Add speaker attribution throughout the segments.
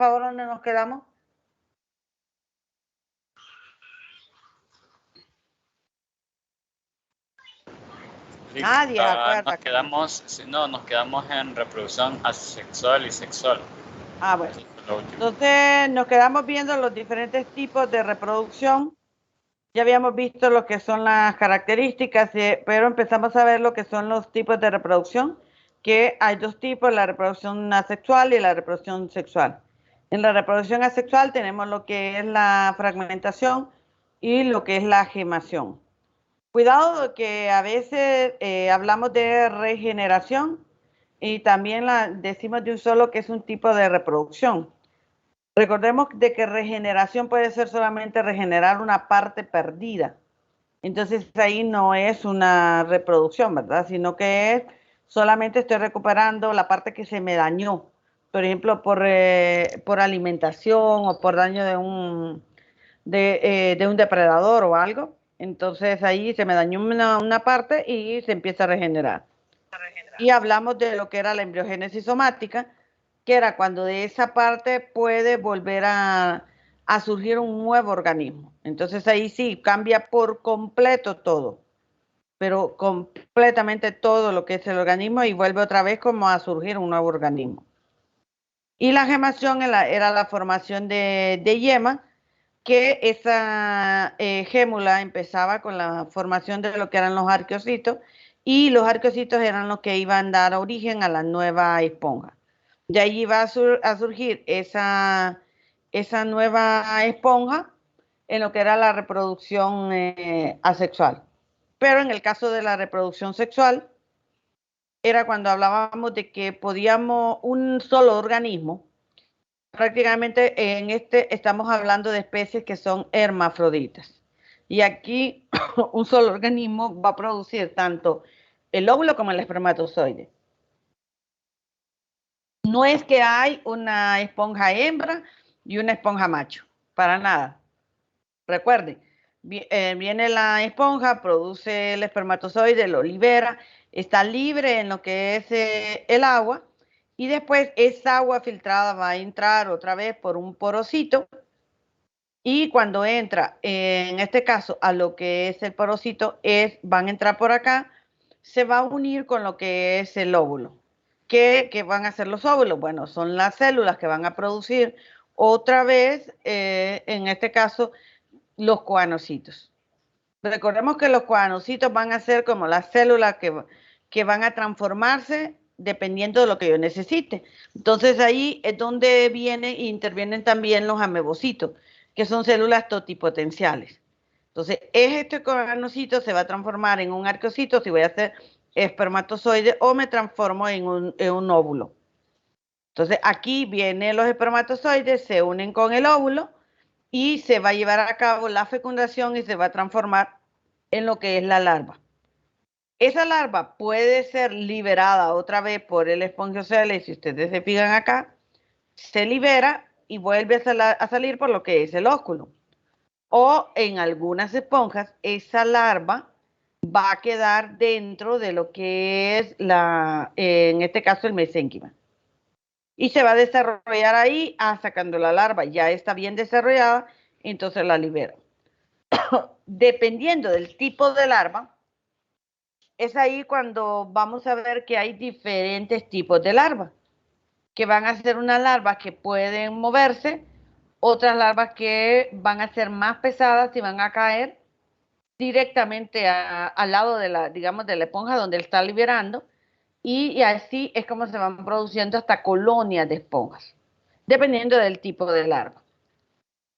Speaker 1: favor, ¿dónde nos quedamos? Nadie, acuérdate.
Speaker 2: Nos quedamos en reproducción asexual y sexual.
Speaker 1: Bueno. Entonces nos quedamos viendo los diferentes tipos de reproducción. Ya habíamos visto lo que son las características, pero empezamos a ver lo que son los tipos de reproducción, que hay dos tipos, la reproducción asexual y la reproducción sexual. En la reproducción asexual tenemos lo que es la fragmentación y lo que es la gemación. Cuidado que a veces hablamos de regeneración y también decimos de un solo que es un tipo de reproducción. Recordemos de que regeneración puede ser solamente regenerar una parte perdida. Entonces ahí no es una reproducción, ¿verdad? Sino que es solamente estoy recuperando la parte que se me dañó. Por ejemplo, por alimentación o por daño de un depredador o algo. Entonces ahí se me dañó una parte y se empieza a regenerar. Y hablamos de lo que era la embriogénesis somática, que era cuando de esa parte puede volver a surgir un nuevo organismo. Entonces ahí sí cambia por completo todo, pero completamente todo lo que es el organismo y vuelve otra vez como a surgir un nuevo organismo. Y la gemación era la formación de yema, que esa gémula empezaba con la formación de lo que eran los arqueocitos, y los arqueocitos eran los que iban a dar origen a la nueva esponja. De ahí iba a surgir esa nueva esponja en lo que era la reproducción asexual. Pero en el caso de la reproducción sexual, era cuando hablábamos de que podíamos un solo organismo. Prácticamente en estamos hablando de especies que son hermafroditas. Y aquí un solo organismo va a producir tanto el óvulo como el espermatozoide. No es que hay una esponja hembra y una esponja macho, para nada. Recuerden, viene la esponja, produce el espermatozoide, lo libera, está libre en lo que es el agua, y después esa agua filtrada va a entrar otra vez por un porocito, y cuando entra, en este caso, a lo que es el porocito, van a entrar por acá, se va a unir con lo que es el óvulo. ¿Qué van a hacer los óvulos? Bueno, son las células que van a producir otra vez, en este caso, los coanocitos. Recordemos que los coanocitos van a ser como las células que van a transformarse dependiendo de lo que yo necesite. Entonces ahí es donde intervienen también los amebocitos, que son células totipotenciales. Entonces, este coanocito se va a transformar en un arqueocito si voy a hacer espermatozoide, o me transformo en un óvulo. Entonces, aquí vienen los espermatozoides, se unen con el óvulo y se va a llevar a cabo la fecundación y se va a transformar en lo que es la larva. Esa larva puede ser liberada otra vez por el espongiocele, si ustedes se fijan acá, se libera y vuelve a salir por lo que es el ósculo. O en algunas esponjas, esa larva va a quedar dentro de lo que es en este caso el mesénquima. Y se va a desarrollar ahí hasta cuando la larva ya está bien desarrollada, entonces la libera. Dependiendo del tipo de larva, es ahí cuando vamos a ver que hay diferentes tipos de larvas, que van a ser unas larvas que pueden moverse, otras larvas que van a ser más pesadas y van a caer directamente al lado de digamos, de la esponja donde está liberando, y así es como se van produciendo hasta colonias de esponjas, dependiendo del tipo de larva.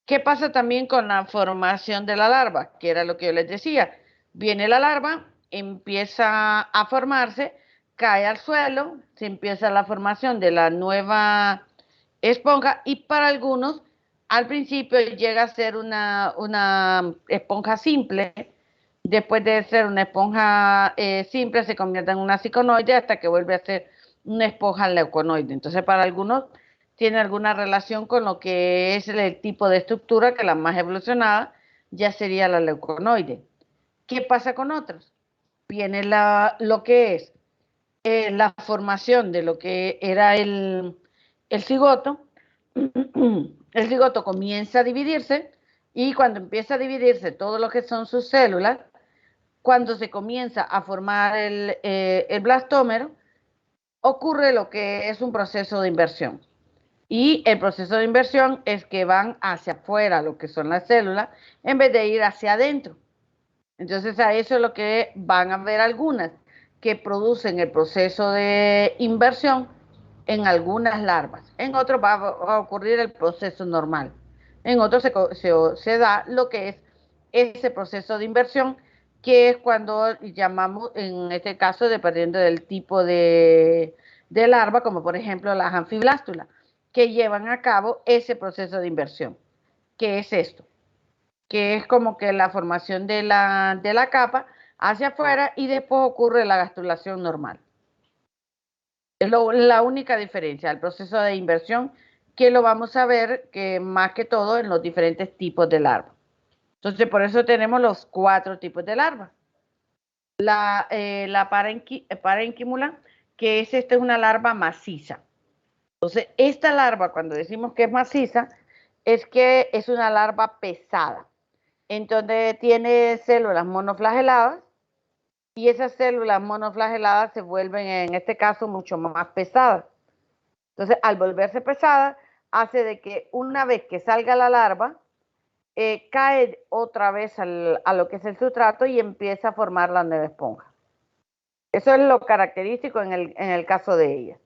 Speaker 1: ¿Qué pasa también con la formación de la larva? Que era lo que yo les decía. Viene la larva, empieza a formarse, cae al suelo, se empieza la formación de la nueva esponja, y para algunos al principio llega a ser una esponja simple. Después de ser una esponja simple, se convierte en una ciconoide hasta que vuelve a ser una esponja leuconoide. Entonces, para algunos tiene alguna relación con lo que es el tipo de estructura, que la más evolucionada ya sería la leuconoide. ¿Qué pasa con otros? Viene lo que es la formación de lo que era el cigoto, el cigoto comienza a dividirse y cuando empieza a dividirse todo lo que son sus células, cuando se comienza a formar el blastómero, ocurre lo que es un proceso de inversión. Y el proceso de inversión es que van hacia afuera lo que son las células en vez de ir hacia adentro. Entonces a eso es lo que van a ver algunas que producen el proceso de inversión en algunas larvas. En otros va a ocurrir el proceso normal. En otros se da lo que es ese proceso de inversión, que es cuando llamamos, en este caso, dependiendo del tipo de larva, como por ejemplo las anfiblástulas, que llevan a cabo ese proceso de inversión. ¿Qué es esto? Que es como que la formación de la capa hacia afuera y después ocurre la gastrulación normal. Es la única diferencia, el proceso de inversión, que lo vamos a ver que más que todo en los diferentes tipos de larva. Entonces, por eso tenemos los 4 tipos de larva. La parenquimula, que es una larva maciza. Entonces, esta larva, cuando decimos que es maciza, es que es una larva pesada. Entonces, tiene células monoflageladas y esas células monoflageladas se vuelven, en este caso, mucho más pesadas. Entonces, al volverse pesada, hace de que una vez que salga la larva, cae otra vez a lo que es el sustrato y empieza a formar la nueva esponja. Eso es lo característico en el caso de ella.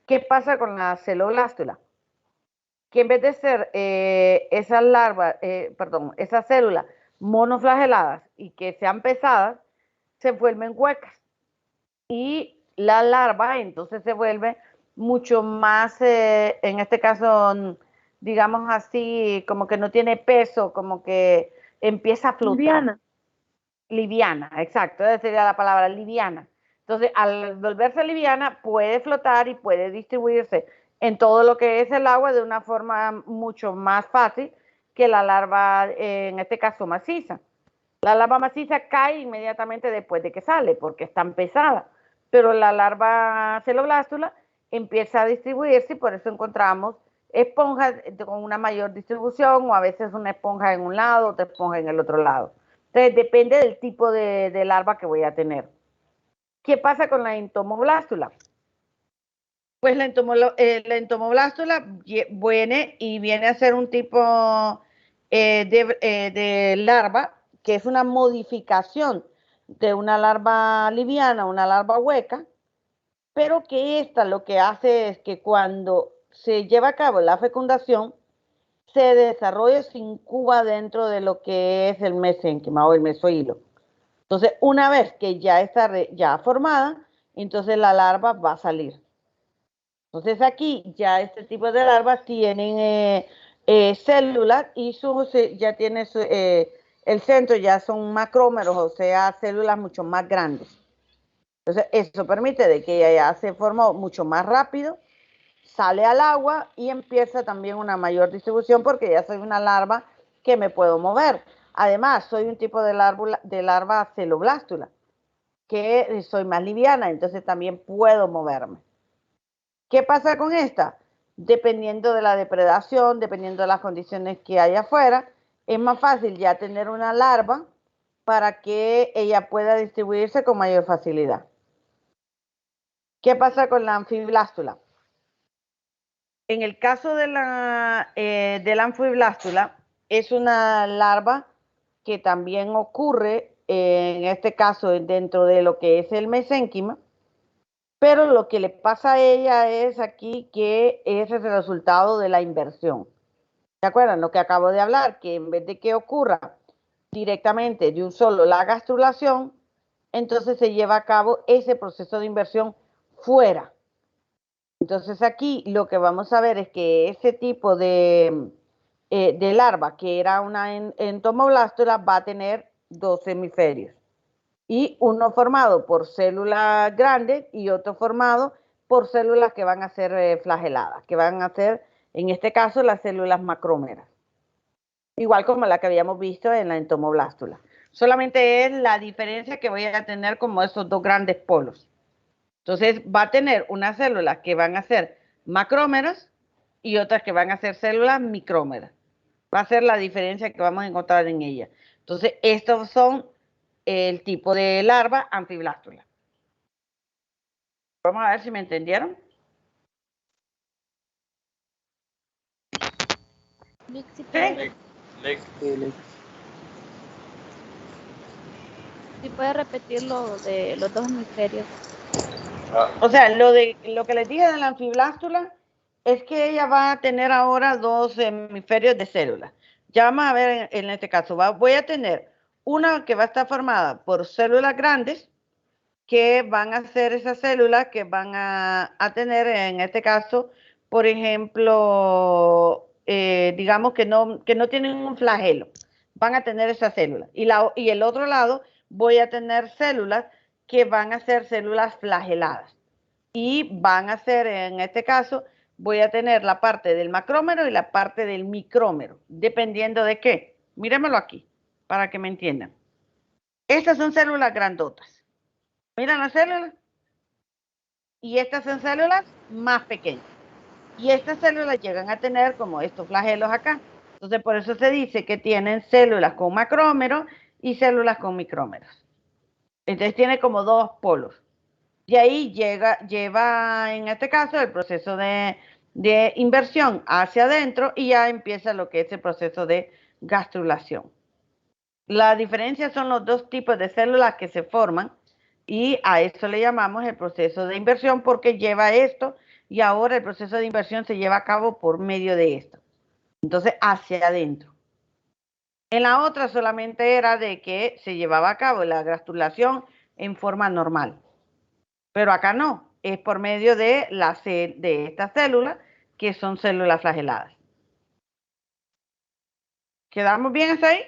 Speaker 1: ¿Qué pasa con la celoblástula? Que en vez de ser esas larvas, esas células monoflageladas y que sean pesadas, se vuelven huecas. Y la larva entonces se vuelve mucho más, en este caso, digamos así, como que no tiene peso, como que empieza a flotar.
Speaker 3: Liviana.
Speaker 1: Liviana, exacto, esa sería la palabra, liviana. Entonces, al volverse liviana, puede flotar y puede distribuirse en todo lo que es el agua de una forma mucho más fácil que la larva, en este caso, maciza. La larva maciza cae inmediatamente después de que sale, porque es tan pesada. Pero la larva celoblástula empieza a distribuirse y por eso encontramos esponjas con una mayor distribución o a veces una esponja en un lado, otra esponja en el otro lado. Entonces depende del tipo de larva que voy a tener. ¿Qué pasa con la entomoblástula? Pues la entomoblástula viene a ser un tipo de larva que es una modificación de una larva liviana, una larva hueca, pero que esta lo que hace es que cuando se lleva a cabo la fecundación, se desarrolla, se incuba dentro de lo que es el mesénquima o el mesohilo. Entonces, una vez que ya está ya formada, entonces la larva va a salir. Entonces aquí ya este tipo de larvas tienen células y ya tiene el centro ya son macrómeros, o sea, células mucho más grandes. Entonces eso permite de que ella ya se formó mucho más rápido, sale al agua y empieza también una mayor distribución porque ya soy una larva que me puedo mover. Además, soy un tipo de larva celoblástula, que soy más liviana, entonces también puedo moverme. ¿Qué pasa con esta? Dependiendo de la depredación, dependiendo de las condiciones que hay afuera, es más fácil ya tener una larva para que ella pueda distribuirse con mayor facilidad. ¿Qué pasa con la anfiblástula? En el caso de la anfiblástula, es una larva que también ocurre, en este caso, dentro de lo que es el mesénquima, pero lo que le pasa a ella es aquí que ese es el resultado de la inversión. ¿Se acuerdan lo que acabo de hablar? Que en vez de que ocurra directamente de un solo la gastrulación, entonces se lleva a cabo ese proceso de inversión fuera. Entonces aquí lo que vamos a ver es que ese tipo de larva, que era una entomoblástula, va a tener 2 hemisferios. Y uno formado por células grandes y otro formado por células que van a ser flageladas, que van a ser, en este caso, las células macrómeras. Igual como la que habíamos visto en la entomoblástula. Solamente es la diferencia que voy a tener como esos 2 grandes polos. Entonces va a tener unas células que van a ser macrómeras y otras que van a ser células micrómeras. Va a ser la diferencia que vamos a encontrar en ellas. Entonces, estos son el tipo de larva anfiblástula. Vamos a ver si me entendieron.
Speaker 2: Lick.
Speaker 3: Si puede repetir lo de los dos hemisferios.
Speaker 1: O sea, lo que les dije de la anfiblástula es que ella va a tener ahora dos hemisferios de células. Ya vamos a ver en este caso. Voy a tener una que va a estar formada por células grandes, que van a ser esas células que van a tener, en este caso, por ejemplo, digamos que no tienen un flagelo. Van a tener esas células. Y el otro lado voy a tener células que van a ser células flageladas. Y van a ser, en este caso, voy a tener la parte del macrómero y la parte del micrómero, dependiendo de qué. Mírenmelo aquí, para que me entiendan. Estas son células grandotas. Miran las células. Y estas son células más pequeñas. Y estas células llegan a tener como estos flagelos acá. Entonces, por eso se dice que tienen células con macrómeros y células con micrómeros. Entonces, tiene como dos polos. Y ahí lleva, en este caso, el proceso de inversión hacia adentro y ya empieza lo que es el proceso de gastrulación. La diferencia son los dos tipos de células que se forman y a esto le llamamos el proceso de inversión porque lleva esto y ahora el proceso de inversión se lleva a cabo por medio de esto. Entonces, hacia adentro. En la otra solamente era de que se llevaba a cabo la gastrulación en forma normal. Pero acá no, es por medio de estas células que son células flageladas. ¿Quedamos bien hasta ahí?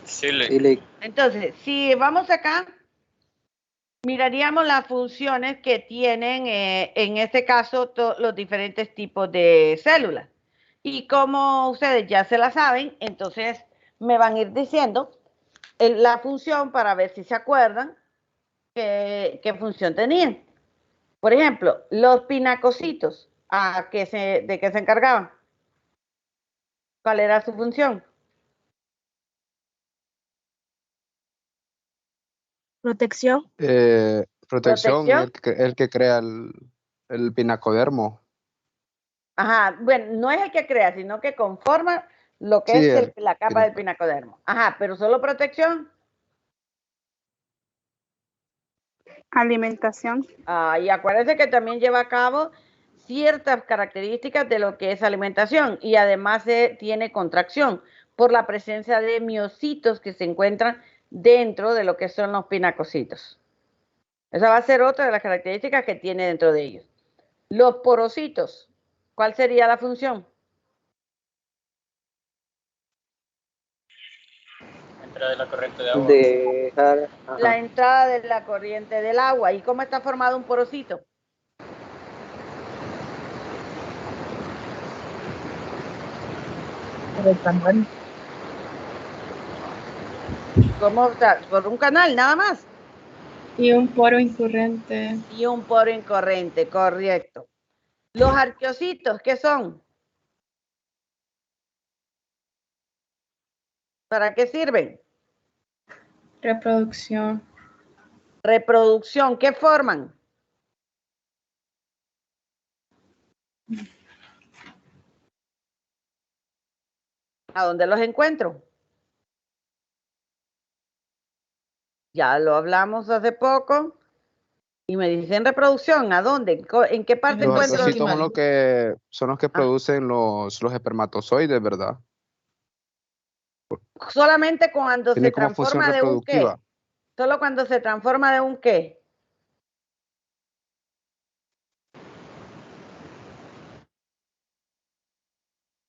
Speaker 2: Sí, Lick.
Speaker 1: Entonces, si vamos acá, miraríamos las funciones que tienen, en este caso, los diferentes tipos de células. Y como ustedes ya se la saben, entonces me van a ir diciendo la función para ver si se acuerdan qué función tenían. Por ejemplo, los pinacocitos, ¿de qué se encargaban? ¿Cuál era su función?
Speaker 4: Protección.
Speaker 5: Protección, el que crea el pinacodermo.
Speaker 1: Ajá, bueno, no es el que crea, sino que conforma lo que
Speaker 5: Sí,
Speaker 1: es la capa del pinacodermo. Ajá, pero solo protección.
Speaker 4: Alimentación.
Speaker 1: Y acuérdense que también lleva a cabo ciertas características de lo que es alimentación y además tiene contracción por la presencia de miocitos que se encuentran dentro de lo que son los pinacocitos. Esa va a ser otra de las características que tiene dentro de ellos. Los porocitos, ¿cuál sería la función?
Speaker 2: Entrada de la corriente de agua.
Speaker 1: La entrada de la corriente del agua. ¿Y cómo está formado un porocito?
Speaker 4: Por el canal.
Speaker 1: ¿Cómo está? Por un canal, nada más.
Speaker 6: Y un poro incurrente.
Speaker 1: Y un poro incorrente, correcto. Los arqueocitos, ¿qué son? ¿Para qué sirven?
Speaker 6: Reproducción.
Speaker 1: Reproducción, ¿qué forman? ¿A dónde los encuentro? Ya lo hablamos hace poco. Y me dicen reproducción, ¿a dónde? ¿En qué parte
Speaker 5: Los
Speaker 1: encuentro?
Speaker 5: arqueocitos son los que producen los espermatozoides, ¿verdad?
Speaker 1: Solamente cuando
Speaker 5: Tiene
Speaker 1: se
Speaker 5: como función
Speaker 1: transforma de un qué.
Speaker 5: reproductiva.
Speaker 1: Solo cuando se transforma de un qué.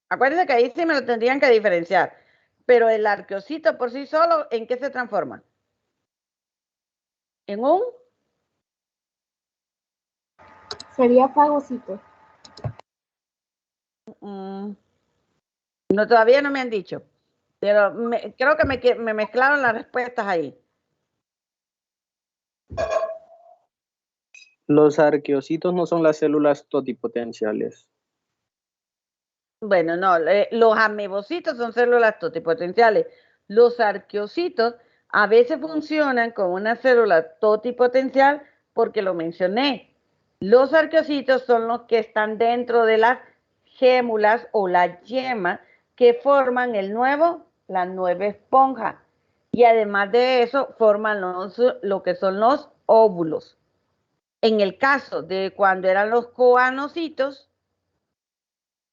Speaker 1: Acuérdense que ahí sí me lo tendrían que diferenciar. Pero el arqueocito por sí solo, ¿en qué se transforma? ¿En un?
Speaker 4: Sería fagocito.
Speaker 1: No, todavía no me han dicho. Pero creo que me mezclaron las respuestas ahí.
Speaker 7: Los arqueocitos no son las células totipotenciales.
Speaker 1: Bueno, no, los amebocitos son células totipotenciales. Los arqueocitos a veces funcionan con una célula totipotencial porque lo mencioné. Los arqueocitos son los que están dentro de las gémulas o la yema que forman la nueva esponja. Y además de eso, forman lo que son los óvulos. En el caso de cuando eran los coanocitos,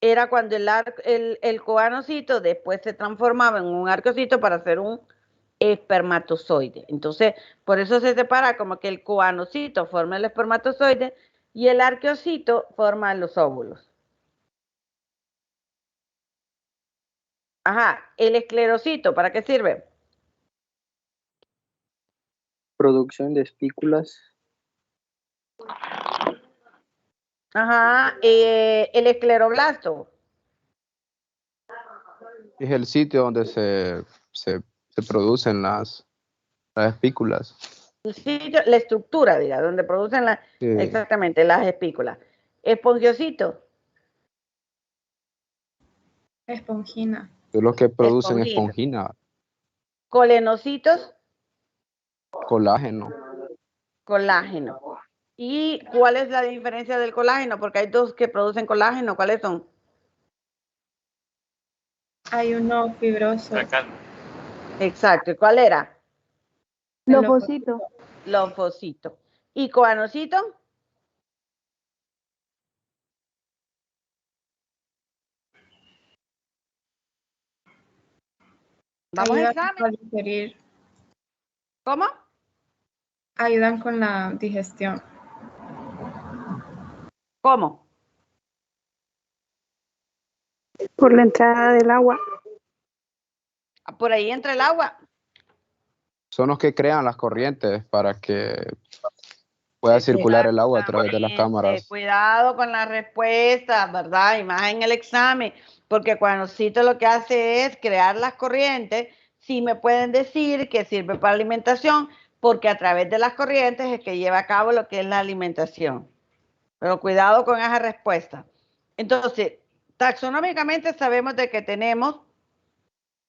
Speaker 1: era cuando el coanocito después se transformaba en un arqueocito para hacer un espermatozoide. Entonces, por eso se separa como que el coanocito forma el espermatozoide y el arqueocito forma los óvulos. Ajá, el esclerocito, ¿para qué sirve?
Speaker 7: Producción de espículas.
Speaker 1: Ajá, el escleroblasto.
Speaker 5: Es el sitio donde se producen las espículas.
Speaker 1: El sitio, la estructura, diga, donde producen
Speaker 5: Sí.
Speaker 1: exactamente las espículas. Espongiosito.
Speaker 6: Esponjina.
Speaker 5: Es lo que producen
Speaker 1: Esponjina.
Speaker 5: esponjina,
Speaker 1: Colenocitos.
Speaker 5: colágeno.
Speaker 1: Colágeno. ¿Y cuál es la diferencia del colágeno? Porque hay dos que producen colágeno. ¿Cuáles son?
Speaker 6: Hay uno fibroso.
Speaker 2: Acá,
Speaker 1: Exacto. ¿Y cuál era?
Speaker 4: Lofocito.
Speaker 1: Linfocito. ¿Y coanocito? Vamos a
Speaker 6: Ayudan
Speaker 1: examen.
Speaker 6: a digerir.
Speaker 1: ¿Cómo?
Speaker 6: Ayudan con la digestión.
Speaker 1: ¿Cómo?
Speaker 4: Por la entrada del agua.
Speaker 1: Por ahí entra el agua.
Speaker 5: Son los que crean las corrientes para que pueda circular el agua a través de las cámaras.
Speaker 1: Cuidado con las respuestas, ¿verdad? Y más en el examen, porque Coanocito lo que hace es crear las corrientes. Sí me pueden decir que sirve para alimentación, porque a través de las corrientes es que lleva a cabo lo que es la alimentación. Pero cuidado con esa respuesta. Entonces, taxonómicamente sabemos de que tenemos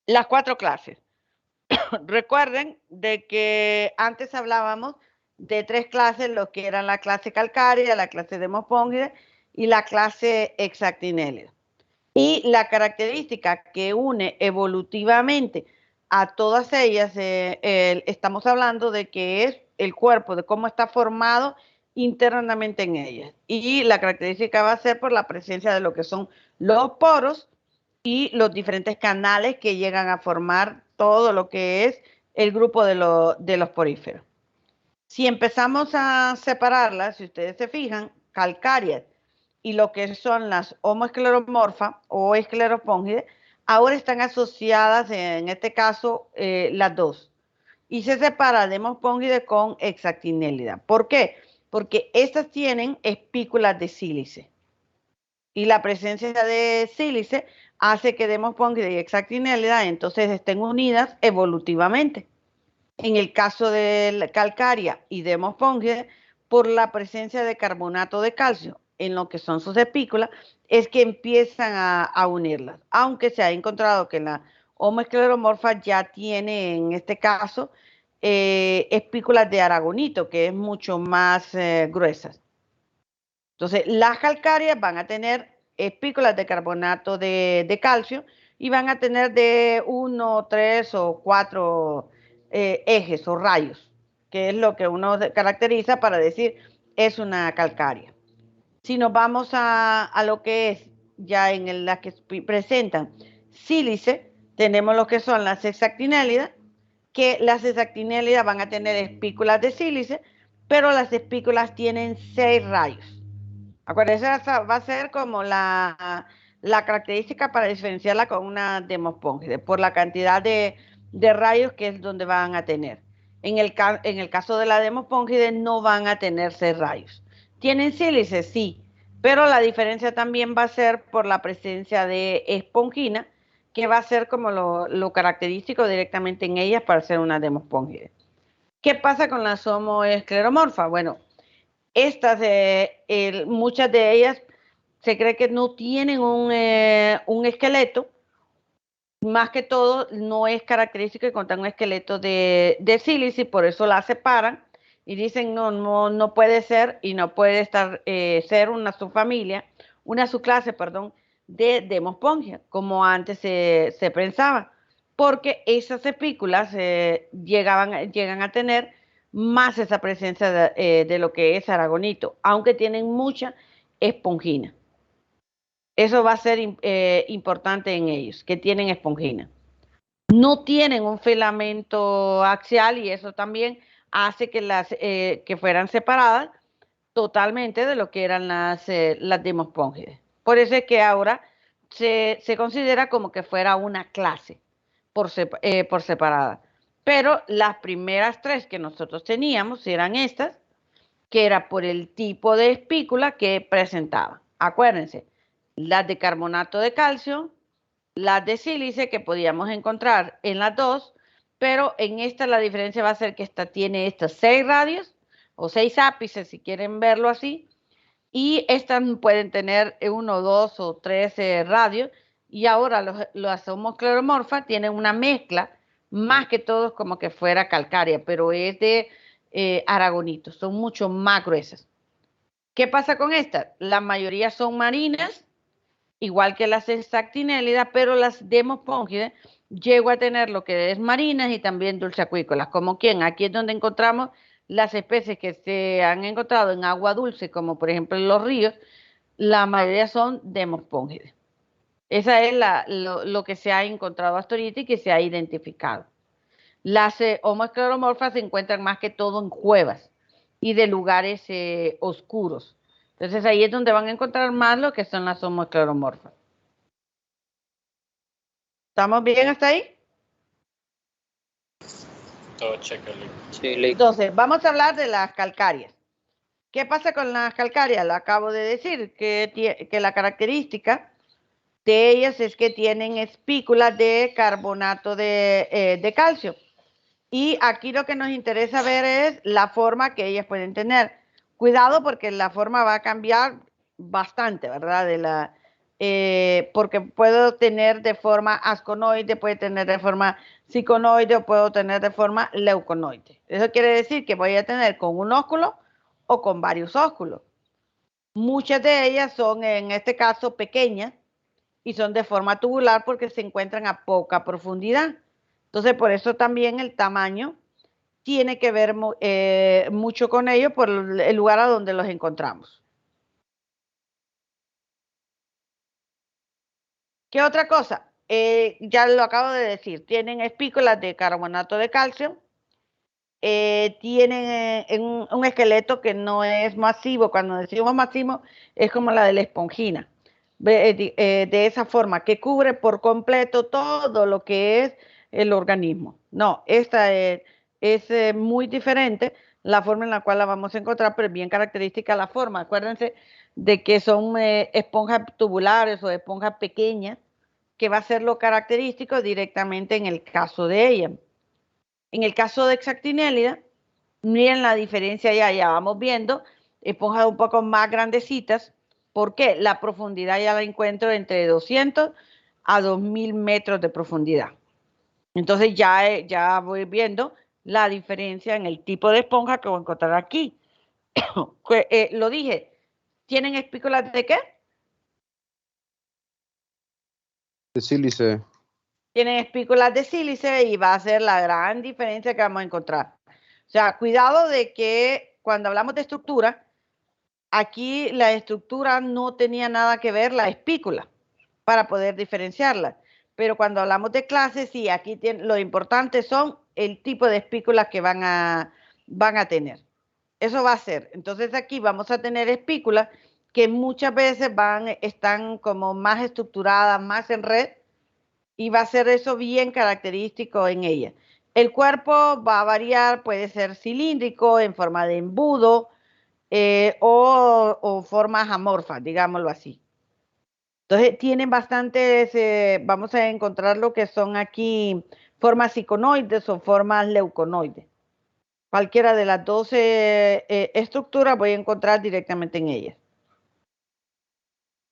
Speaker 1: las 4 clases. Recuerden de que antes hablábamos de 3 clases, lo que eran la clase calcárea, la clase demospongia y la clase hexactinélida. Y la característica que une evolutivamente a todas ellas, estamos hablando de que es el cuerpo, de cómo está formado internamente en ellas. Y la característica va a ser por la presencia de lo que son los poros y los diferentes canales que llegan a formar todo lo que es el grupo de los poríferos. Si empezamos a separarlas, si ustedes se fijan, calcáreas y lo que son las homoescleromorfas o esclerospóngidas, ahora están asociadas, en este caso, las dos. Y se separa demospongides con hexactinélida. ¿Por qué? Porque estas tienen espículas de sílice. Y la presencia de sílice hace que demospongides y hexactinélida entonces estén unidas evolutivamente. En el caso de la calcárea y demospongides, por la presencia de carbonato de calcio en lo que son sus espículas, es que empiezan a unirlas. Aunque se ha encontrado que la homoescleromorfa ya tiene, en este caso, espículas de aragonito, que es mucho más gruesas. Entonces, las calcáreas van a tener espículas de carbonato de calcio y van a tener de 1, 3 o 4 ejes o rayos, que es lo que uno caracteriza para decir es una calcárea. Si nos vamos a lo que es ya en las que presentan sílice, tenemos lo que son las hexactinélidas, que las hexactinélidas van a tener espículas de sílice, pero las espículas tienen 6 rayos. Acuérdense, va a ser como la característica para diferenciarla con una demospongia, por la cantidad de rayos que es donde van a tener. En el caso de la demospongia no van a tener 6 rayos. ¿Tienen sílice? Sí, pero la diferencia también va a ser por la presencia de espongina, que va a ser como lo característico directamente en ellas para ser una demospongia. ¿Qué pasa con las homoescleromorfas? Bueno, Estas, muchas de ellas se cree que no tienen un esqueleto. Más que todo, no es característico encontrar un esqueleto de sílice, por eso la separan y dicen no puede ser y no puede estar ser una subfamilia, una subclase, perdón, de Demospongia, como antes se pensaba, porque esas espículas llegan a tener más esa presencia de lo que es aragonito, aunque tienen mucha espongina. Eso va a ser importante en ellos, que tienen espongina. No tienen un filamento axial y eso también hace que fueran separadas totalmente de lo que eran las Demospongidae. Por eso es que ahora se considera como que fuera una clase por separada. Pero las primeras tres que nosotros teníamos eran estas, que era por el tipo de espícula que presentaban. Acuérdense, las de carbonato de calcio, las de sílice que podíamos encontrar en las dos, pero en esta la diferencia va a ser que esta tiene estas 6 radios o 6 ápices si quieren verlo así, y estas pueden tener 1, 2 o 3 radios, y ahora las homocloromorfas tienen una mezcla más que todos como que fuera calcárea, pero es de aragonito, son mucho más gruesas. ¿Qué pasa con estas? La mayoría son marinas, igual que las exactinélidas, pero las Demospongidae llego a tener lo que es marinas y también dulceacuícolas, como quien aquí es donde encontramos las especies que se han encontrado en agua dulce, como por ejemplo en los ríos, la mayoría son Demospongidae. Esa es lo que se ha encontrado hasta ahorita y que se ha identificado. Las homoscleromorfas se encuentran más que todo en cuevas y de lugares oscuros. Entonces ahí es donde van a encontrar más lo que son las homocleromorfas. ¿Estamos bien hasta ahí?
Speaker 2: Todo cheque,
Speaker 7: Sí, Ley.
Speaker 1: Entonces, vamos a hablar de las calcáreas. ¿Qué pasa con las calcáreas? Lo acabo de decir, que la característica de ellas es que tienen espículas de carbonato de calcio. Y aquí lo que nos interesa ver es la forma que ellas pueden tener. Cuidado porque la forma va a cambiar bastante, ¿verdad? Porque puedo tener de forma asconoide, puede tener de forma ciconoide o puedo tener de forma leuconoide. Eso quiere decir que voy a tener con un ósculo o con varios ósculos. Muchas de ellas son, en este caso, pequeñas y son de forma tubular porque se encuentran a poca profundidad. Entonces, por eso también el tamaño tiene que ver mucho con ello por el lugar a donde los encontramos. ¿Qué otra cosa? Ya lo acabo de decir, tienen espículas de carbonato de calcio, tienen un esqueleto que no es masivo. Cuando decimos masivo es como la de la esponjina, de esa forma, que cubre por completo todo lo que es el organismo. No, esta es muy diferente la forma en la cual la vamos a encontrar, pero es bien característica la forma. Acuérdense de que son esponjas tubulares o esponjas pequeñas, que va a ser lo característico directamente en el caso de ella. En el caso de Exactinélida, miren la diferencia ya vamos viendo, esponjas un poco más grandecitas. ¿Por qué? La profundidad ya la encuentro entre 200 a 2000 metros de profundidad. Entonces ya voy viendo la diferencia en el tipo de esponja que voy a encontrar aquí. Lo dije, ¿tienen espículas de qué?
Speaker 5: De sílice.
Speaker 1: Tienen espículas de sílice y va a ser la gran diferencia que vamos a encontrar. O sea, cuidado de que cuando hablamos de estructura, aquí la estructura no tenía nada que ver la espícula para poder diferenciarla. Pero cuando hablamos de clases, sí, aquí lo importante son el tipo de espículas que van a tener. Eso va a ser. Entonces aquí vamos a tener espículas que muchas veces están como más estructuradas, más en red, y va a ser eso bien característico en ella. El cuerpo va a variar, puede ser cilíndrico, en forma de embudo, o formas amorfas, digámoslo así. Entonces tienen bastantes, vamos a encontrar lo que son aquí formas ciconoides o formas leuconoides, Cualquiera de las 12 estructuras voy a encontrar directamente en ellas.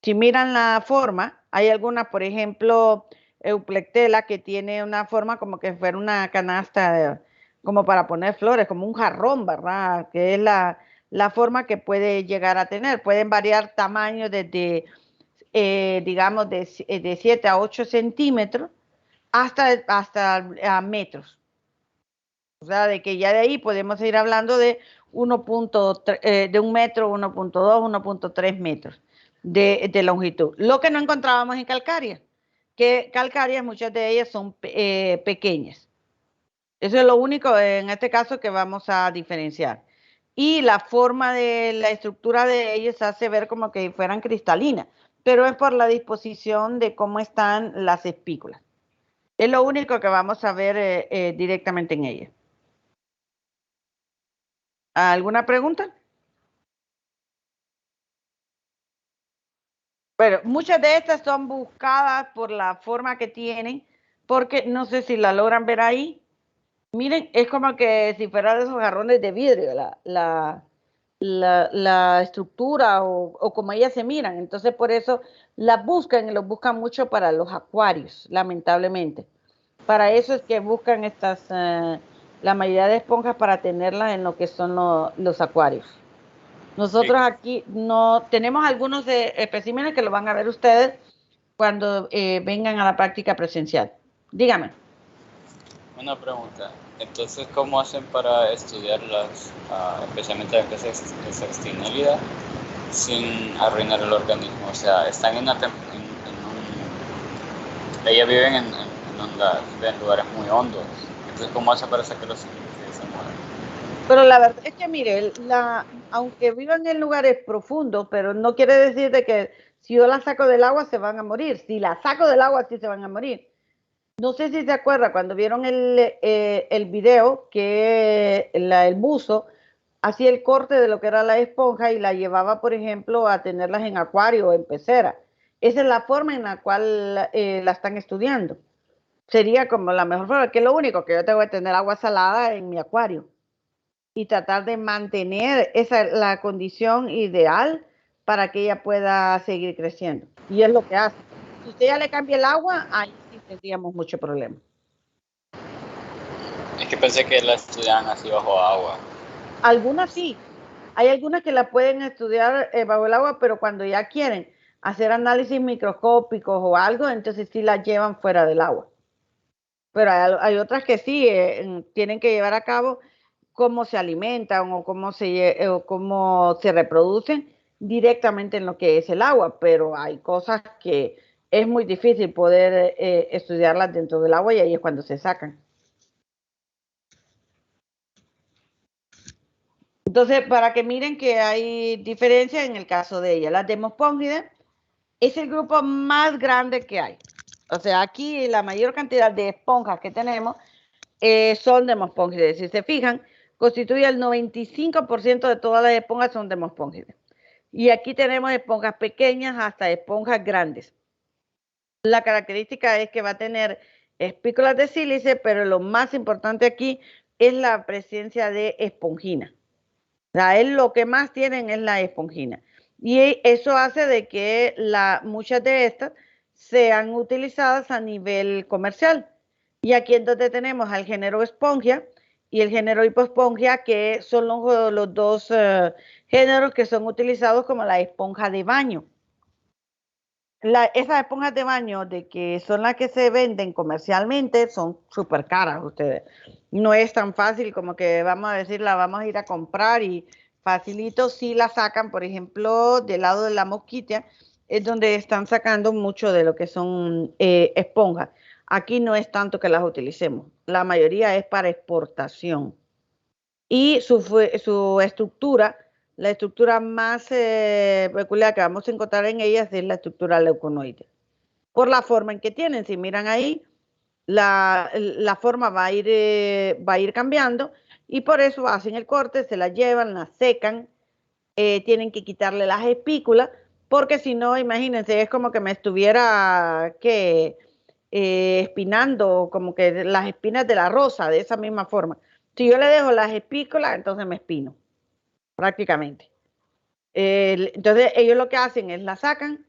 Speaker 1: Si miran la forma, hay algunas, por ejemplo, Euplectela, que tiene una forma como que fuera una canasta como para poner flores, como un jarrón, ¿verdad? Que es la forma que puede llegar a tener. Pueden variar tamaños desde, digamos, de 7 a 8 centímetros hasta metros. O sea, de que ya de ahí podemos ir hablando de 1.3, de 1 metro, 1.2, 1.3 metros de longitud. Lo que no encontrábamos en calcáreas, que calcáreas, muchas de ellas son pequeñas. Eso es lo único en este caso que vamos a diferenciar. Y la forma de la estructura de ellas hace ver como que fueran cristalinas, pero es por la disposición de cómo están las espículas. Es lo único que vamos a ver directamente en ellas. ¿Alguna pregunta? Bueno, muchas de estas son buscadas por la forma que tienen, porque no sé si la logran ver ahí. Miren, es como que si fuera de esos jarrones de vidrio, la estructura o como ellas se miran. Entonces, por eso las buscan y los buscan mucho para los acuarios, lamentablemente. Para eso es que buscan estas, la mayoría de esponjas para tenerlas en lo que son los acuarios. Nosotros aquí no tenemos algunos especímenes que lo van a ver ustedes cuando vengan a la práctica presencial. Dígame.
Speaker 2: Una pregunta. Entonces, ¿cómo hacen para estudiarlas, especialmente la que es extinélida, sin arruinar el organismo? O sea, están ellas viven en lugares muy hondos. Entonces, ¿cómo hacen para sacarlos sin que se mueran?
Speaker 1: Pero la verdad es que, mire, aunque vivan en lugares profundos, pero no quiere decir de que si yo la saco del agua se van a morir. Si la saco del agua sí se van a morir. No sé si se acuerda cuando vieron el video que el buzo hacía el corte de lo que era la esponja y la llevaba, por ejemplo, a tenerlas en acuario o en pecera. Esa es la forma en la cual la están estudiando. Sería como la mejor forma, que es lo único que yo tengo que tener agua salada en mi acuario y tratar de mantener la condición ideal para que ella pueda seguir creciendo. Y es lo que hace. Si usted ya le cambia el agua, ahí sí tendríamos mucho problema.
Speaker 2: Es que pensé que la estudiaban así bajo agua.
Speaker 1: Algunas sí. Hay algunas que la pueden estudiar bajo el agua, pero cuando ya quieren hacer análisis microscópicos o algo, entonces sí la llevan fuera del agua. Pero hay otras que sí tienen que llevar a cabo cómo se alimentan o cómo se reproducen directamente en lo que es el agua, pero hay cosas que es muy difícil poder estudiarlas dentro del agua y ahí es cuando se sacan. Entonces, para que miren que hay diferencia en el caso de ella. Las Demospongidae es el grupo más grande que hay. O sea, aquí la mayor cantidad de esponjas que tenemos son Demospongidae. Si se fijan, constituye el 95% de todas las esponjas son Demospongidae. Y aquí tenemos esponjas pequeñas hasta esponjas grandes. La característica es que va a tener espículas de sílice, pero lo más importante aquí es la presencia de esponjina. O sea, lo que más tienen es la esponjina. Y eso hace de que muchas de estas sean utilizadas a nivel comercial. Y aquí es donde tenemos al género Spongia y el género Hipospongia, que son los dos géneros que son utilizados como la esponja de baño. Esas esponjas de baño de que son las que se venden comercialmente son súper caras ustedes. No es tan fácil como que vamos a decir la vamos a ir a comprar y facilito si la sacan, por ejemplo, del lado de la mosquitia, es donde están sacando mucho de lo que son esponjas. Aquí no es tanto que las utilicemos, la mayoría es para exportación. Y su estructura, la estructura más peculiar que vamos a encontrar en ellas es la estructura leuconoide. Por la forma en que tienen, si miran ahí, la forma va a ir cambiando y por eso hacen el corte, se la llevan, la secan, tienen que quitarle las espículas, porque si no, imagínense, es como que me estuviera espinando, como que las espinas de la rosa, de esa misma forma. Si yo le dejo las espículas, entonces me espino, prácticamente. Entonces ellos lo que hacen es la sacan,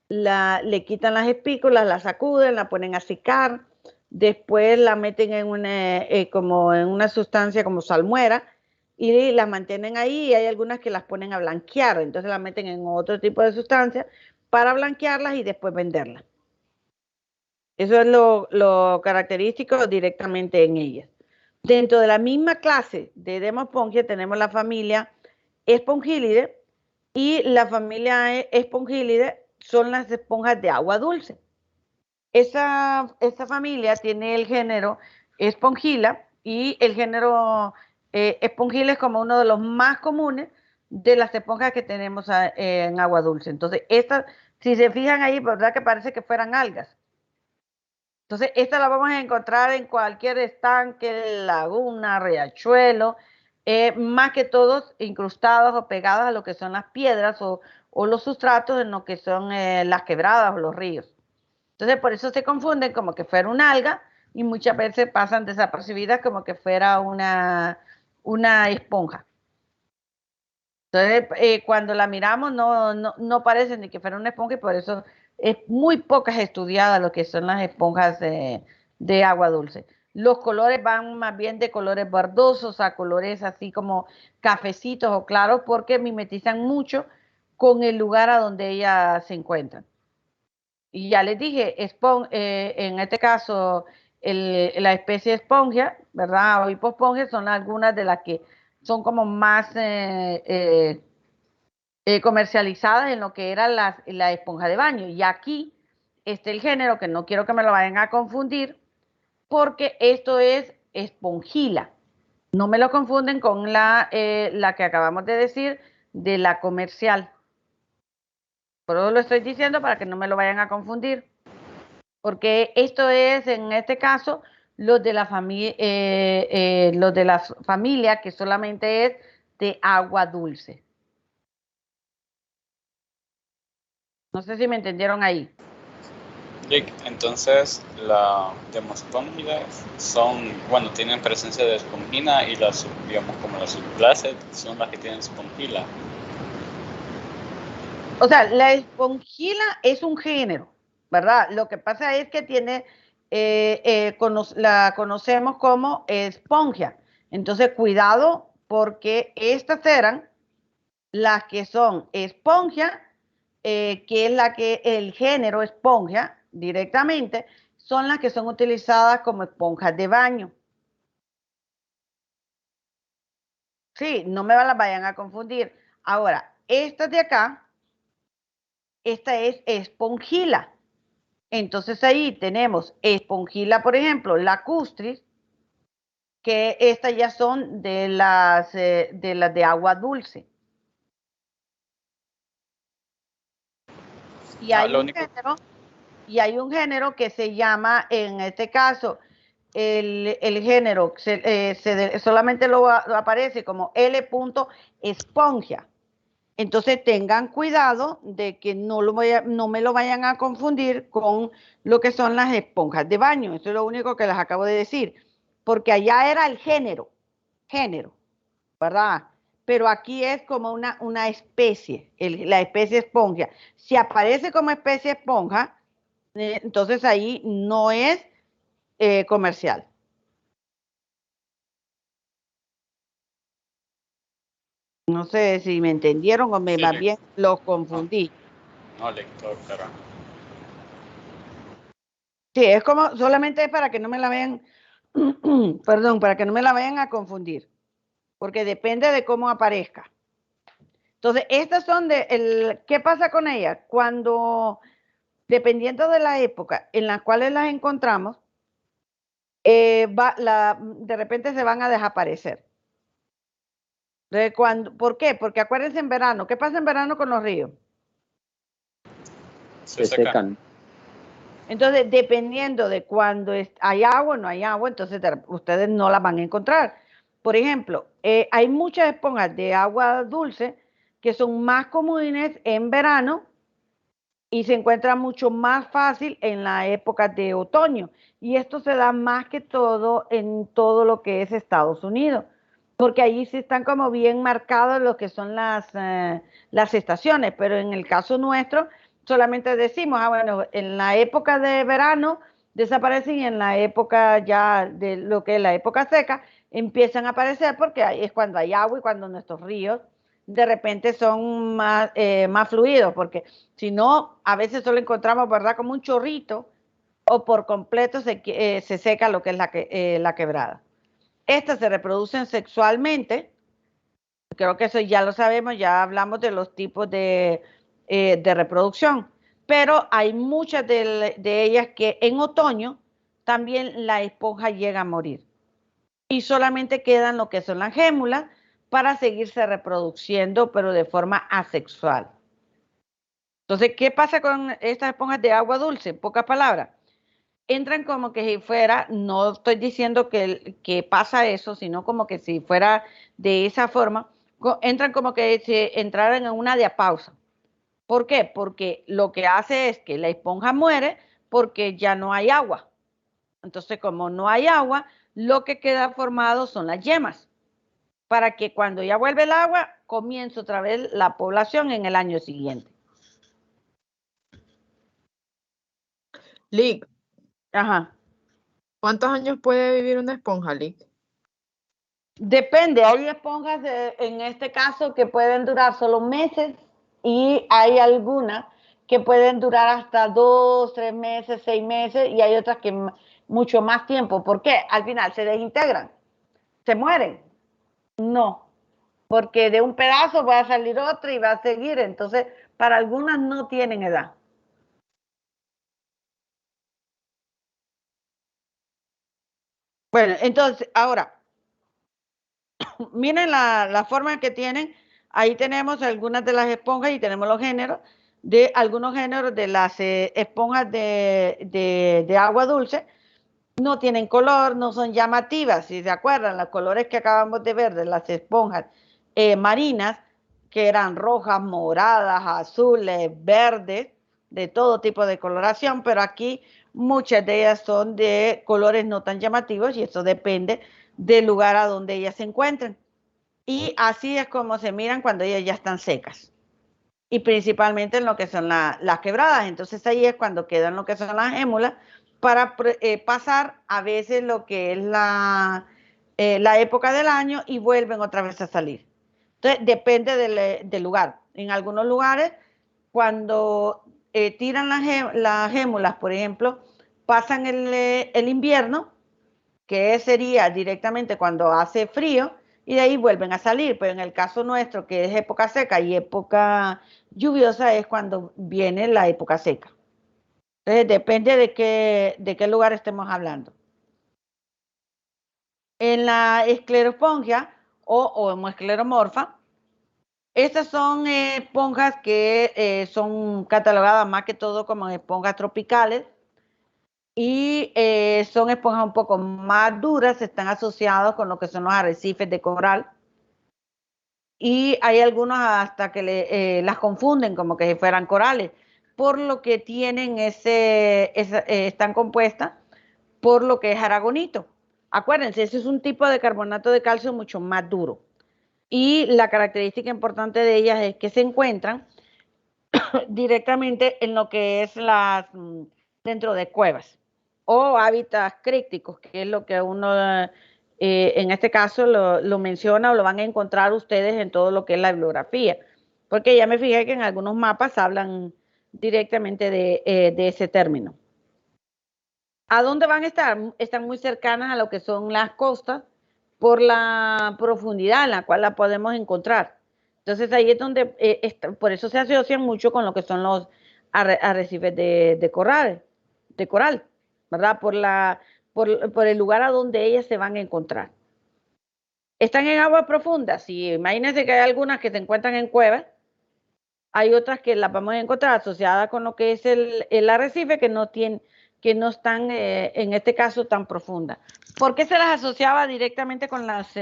Speaker 1: le quitan las espículas, la sacuden, la ponen a secar, después la meten en como en una sustancia como salmuera y las mantienen ahí, y hay algunas que las ponen a blanquear, entonces las meten en otro tipo de sustancia para blanquearlas y después venderlas. Eso es lo característico directamente en ellas. Dentro de la misma clase de Demospongia tenemos la familia Espongylidae, y la familia Espongylidae son las esponjas de agua dulce. Esta familia tiene el género Spongyla, y el género Spongyla es como uno de los más comunes de las esponjas que tenemos en agua dulce. Entonces, estas, si se fijan ahí, verdad que parece que fueran algas. Entonces, esta la vamos a encontrar en cualquier estanque, laguna, riachuelo, más que todos incrustados o pegadas a lo que son las piedras o los sustratos en lo que son las quebradas o los ríos. Entonces, por eso se confunden como que fuera un alga y muchas veces pasan desapercibidas como que fuera una esponja. Entonces, cuando la miramos no parece ni que fuera una esponja, y por eso es muy pocas estudiadas lo que son las esponjas de agua dulce. Los colores van más bien de colores verdosos a colores así como cafecitos o claros, porque mimetizan mucho con el lugar a donde ellas se encuentran. Y ya les dije, en este caso, la especie esponja, ¿verdad? O hipospongia son algunas de las que son como más comercializadas en lo que era la esponja de baño. Y aquí está el género, que no quiero que me lo vayan a confundir, porque esto es Espongyla. No me lo confunden con la que acabamos de decir, de la comercial. Por eso lo estoy diciendo para que no me lo vayan a confundir. Porque esto es, en este caso, los de la familia que solamente es de agua dulce. No sé si me entendieron ahí.
Speaker 2: Rick, entonces la Demospongia tienen presencia de espongina, y las, digamos, como las subclases son las que tienen espongila.
Speaker 1: O sea, la Espongyla es un género, ¿verdad? Lo que pasa es que tiene, la conocemos como esponja. Entonces, cuidado, porque estas eran las que son esponja, que es el género esponja directamente, son las que son utilizadas como esponjas de baño. Sí, no me las vayan a confundir. Ahora, estas de acá, esta es Espongyla. Entonces ahí tenemos Espongyla, por ejemplo, lacustris, que estas ya son de las de agua dulce. Y hay un género que se llama, en este caso, el género solamente lo aparece como L. esponja. Entonces tengan cuidado de que no me lo vayan a confundir con lo que son las esponjas de baño. Eso es lo único que les acabo de decir. Porque allá era el género, ¿verdad? Pero aquí es como una especie, la especie esponja. Si aparece como especie esponja, entonces ahí no es comercial. No sé si me entendieron o más bien los confundí.
Speaker 2: No, lector, claro.
Speaker 1: Sí, es como, solamente es para que no me la vean, perdón, para que no me la vayan a confundir, porque depende de cómo aparezca. Entonces, estas son ¿qué pasa con ellas? Cuando, dependiendo de la época en la cual las encontramos, de repente se van a desaparecer. ¿Por qué? Porque acuérdense en verano, ¿qué pasa en verano con los ríos?
Speaker 7: Se secan.
Speaker 1: Entonces, dependiendo de cuando hay agua o no hay agua, entonces ustedes no las van a encontrar. Por ejemplo, hay muchas esponjas de agua dulce que son más comunes en verano y se encuentra mucho más fácil en la época de otoño. Y esto se da más que todo en todo lo que es Estados Unidos, porque allí sí están como bien marcados lo que son las estaciones, pero en el caso nuestro solamente decimos, bueno, en la época de verano desaparecen y en la época ya de lo que es la época seca empiezan a aparecer porque ahí es cuando hay agua y cuando nuestros ríos de repente son más fluidos, porque si no, a veces solo encontramos, ¿verdad?, como un chorrito o por completo se seca lo que es la quebrada. Estas se reproducen sexualmente, creo que eso ya lo sabemos, ya hablamos de los tipos de reproducción, pero hay muchas de ellas que en otoño también la esponja llega a morir y solamente quedan lo que son las gémulas para seguirse reproduciendo, pero de forma asexual. Entonces, ¿qué pasa con estas esponjas de agua dulce? En pocas palabras, entran como que si fuera, no estoy diciendo que pasa eso, sino como que si fuera de esa forma, entran como que si entraran en una diapausa. ¿Por qué? Porque lo que hace es que la esponja muere porque ya no hay agua. Entonces, como no hay agua, lo que queda formado son las yemas, para que cuando ya vuelve el agua, comience otra vez la población en el año siguiente.
Speaker 8: Lick,
Speaker 1: Ajá.
Speaker 8: ¿cuántos años puede vivir una esponja, Lick?
Speaker 1: Depende, hay esponjas en este caso que pueden durar solo meses y hay algunas que pueden durar hasta 2, 3 meses, 6 meses y hay otras que mucho más tiempo. ¿Por qué? Al final se desintegran, se mueren. No, porque de un pedazo va a salir otro y va a seguir. Entonces, para algunas no tienen edad. Bueno, entonces, ahora, miren la forma que tienen. Ahí tenemos algunas de las esponjas y tenemos los géneros de algunos géneros de las esponjas de agua dulce. No tienen color, no son llamativas. Si se acuerdan, los colores que acabamos de ver de las esponjas marinas, que eran rojas, moradas, azules, verdes, de todo tipo de coloración, pero aquí muchas de ellas son de colores no tan llamativos y eso depende del lugar a donde ellas se encuentren. Y así es como se miran cuando ellas ya están secas. Y principalmente en lo que son las quebradas. Entonces ahí es cuando quedan lo que son las hémulas para pasar a veces lo que es la época del año y vuelven otra vez a salir. Entonces depende del lugar. En algunos lugares, cuando tiran las hémulas, por ejemplo, pasan el invierno, que sería directamente cuando hace frío, y de ahí vuelven a salir. Pero en el caso nuestro, que es época seca y época lluviosa, es cuando viene la época seca. Entonces depende de qué lugar estemos hablando. En la escleropongia o homoescleromorfa, estas son esponjas que son catalogadas más que todo como esponjas tropicales y son esponjas un poco más duras, están asociados con lo que son los arrecifes de coral y hay algunos hasta que las confunden como que si fueran corales, por lo que tienen están compuestas por lo que es aragonito. Acuérdense, ese es un tipo de carbonato de calcio mucho más duro. Y la característica importante de ellas es que se encuentran directamente en lo que es dentro de cuevas o hábitats críticos, que es lo que uno en este caso lo menciona o lo van a encontrar ustedes en todo lo que es la bibliografía, porque ya me fijé que en algunos mapas hablan directamente de ese término. ¿A dónde van a estar? Están muy cercanas a lo que son las costas por la profundidad en la cual la podemos encontrar. Entonces ahí es donde, por eso se asocian mucho con lo que son los arrecifes de coral, ¿verdad? Por el lugar a donde ellas se van a encontrar. ¿Están en aguas profundas? Sí, imagínense que hay algunas que se encuentran en cuevas, hay otras que las vamos a encontrar asociadas con lo que es el arrecife que no están, en este caso, tan profundas. ¿Por qué se las asociaba directamente con las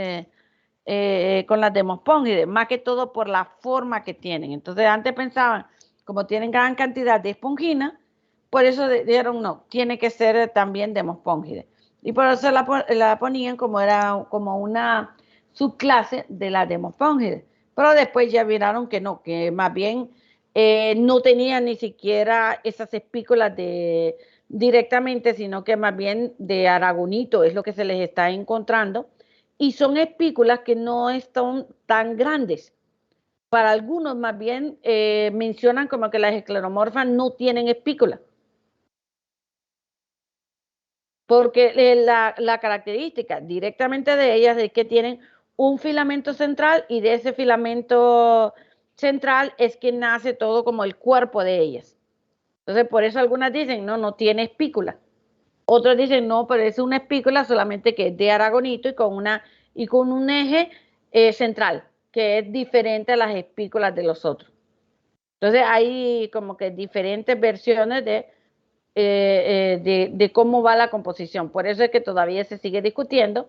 Speaker 1: demospongides? Más que todo por la forma que tienen. Entonces, antes pensaban como tienen gran cantidad de espongina, por eso dijeron no, tiene que ser también Demospongide. Y por eso la ponían como una subclase de la Demospongide. Pero después ya miraron que no, que más bien no tenían ni siquiera esas espículas directamente, sino que más bien de aragonito es lo que se les está encontrando. Y son espículas que no están tan grandes. Para algunos más bien mencionan como que las escleromorfas no tienen espículas. Porque la característica directamente de ellas es que tienen un filamento central y de ese filamento central es que nace todo como el cuerpo de ellas. Entonces, por eso algunas dicen, no, no tiene espícula. Otros dicen, no, pero es una espícula solamente que es de aragonito y con un eje central, que es diferente a las espículas de los otros. Entonces, hay como que diferentes versiones de cómo va la composición. Por eso es que todavía se sigue discutiendo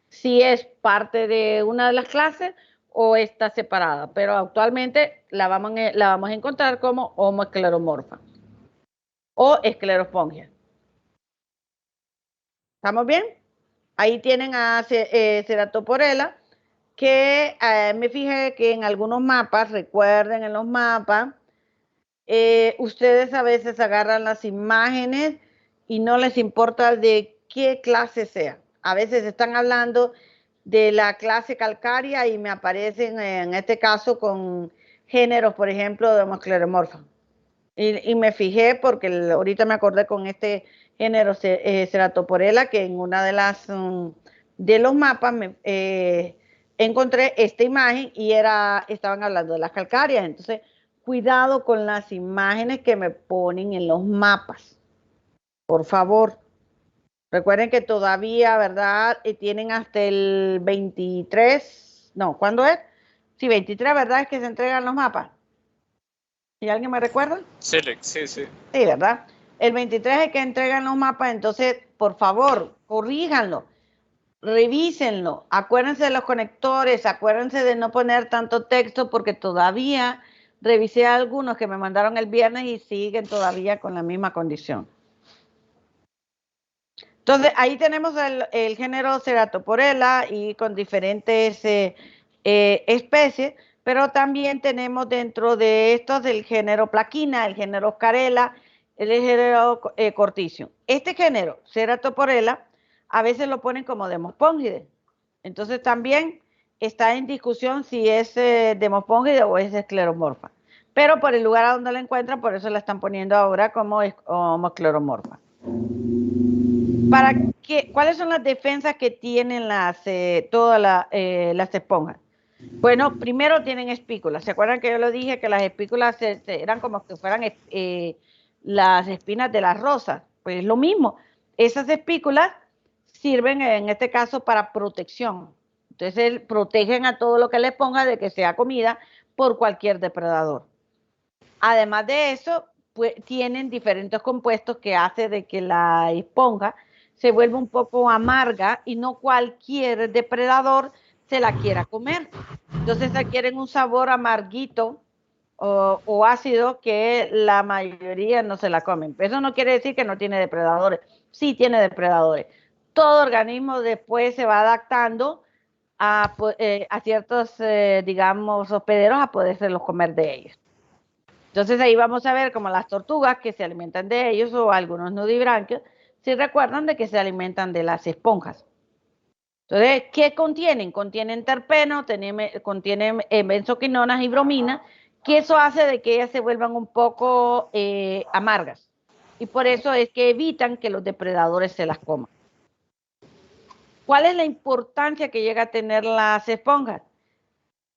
Speaker 1: si es parte de una de las clases o está separada, pero actualmente la vamos a encontrar como homoescleromorfa o esclerospongia. ¿Estamos bien? Ahí tienen a Ceratoporella, que me fijé que en algunos mapas, recuerden en los mapas, ustedes a veces agarran las imágenes y no les importa de qué clase sea. A veces están hablando de la clase calcárea y me aparecen en este caso con géneros, por ejemplo, de Homoscleromorpha. Y me fijé porque ahorita me acordé con este género Ceratoporella que en una de los mapas encontré esta imagen y estaban hablando de las calcáreas. Entonces, cuidado con las imágenes que me ponen en los mapas. Por favor. Recuerden que todavía, ¿verdad? Tienen hasta el 23. No, ¿cuándo es? Sí, 23, ¿verdad? Es que se entregan los mapas. ¿Y alguien me recuerda?
Speaker 2: Sí, sí.
Speaker 1: Sí, ¿verdad? El 23 es que entregan los mapas, entonces, por favor, corríjanlo, revísenlo, acuérdense de los conectores, acuérdense de no poner tanto texto porque todavía revisé algunos que me mandaron el viernes y siguen todavía con la misma condición. Entonces, ahí tenemos el género Ceratoporella y con diferentes especies, pero también tenemos dentro de estos del género Plaquina, el género Oscarella, el género Corticio. Este género, Ceratoporella, a veces lo ponen como Demospongide. Entonces, también está en discusión si es Demospongide o es escleromorfa. Pero por el lugar a donde la encuentran, por eso la están poniendo ahora como homoscleromorfa. ¿Cuáles son las defensas que tienen todas las esponjas? Bueno, primero tienen espículas. ¿Se acuerdan que yo lo dije que las espículas eran como que fueran las espinas de las rosas? Pues lo mismo. Esas espículas sirven en este caso para protección. Entonces protegen a todo lo que les ponga de que sea comida por cualquier depredador. Además de eso, pues, tienen diferentes compuestos que hace de que la esponja se vuelva un poco amarga y no cualquier depredador se la quiera comer. Entonces adquieren un sabor amarguito o ácido que la mayoría no se la comen. Eso no quiere decir que no tiene depredadores. Sí tiene depredadores. Todo organismo después se va adaptando a ciertos, digamos, hospederos a podérselos comer de ellos. Entonces ahí vamos a ver como las tortugas que se alimentan de ellos o algunos nudibranquios, si recuerdan de que se alimentan de las esponjas. Entonces, ¿qué contienen? Contienen terpeno, contienen benzoquinonas y bromina, que eso hace de que ellas se vuelvan un poco amargas. Y por eso es que evitan que los depredadores se las coman. ¿Cuál es la importancia que llega a tener las esponjas?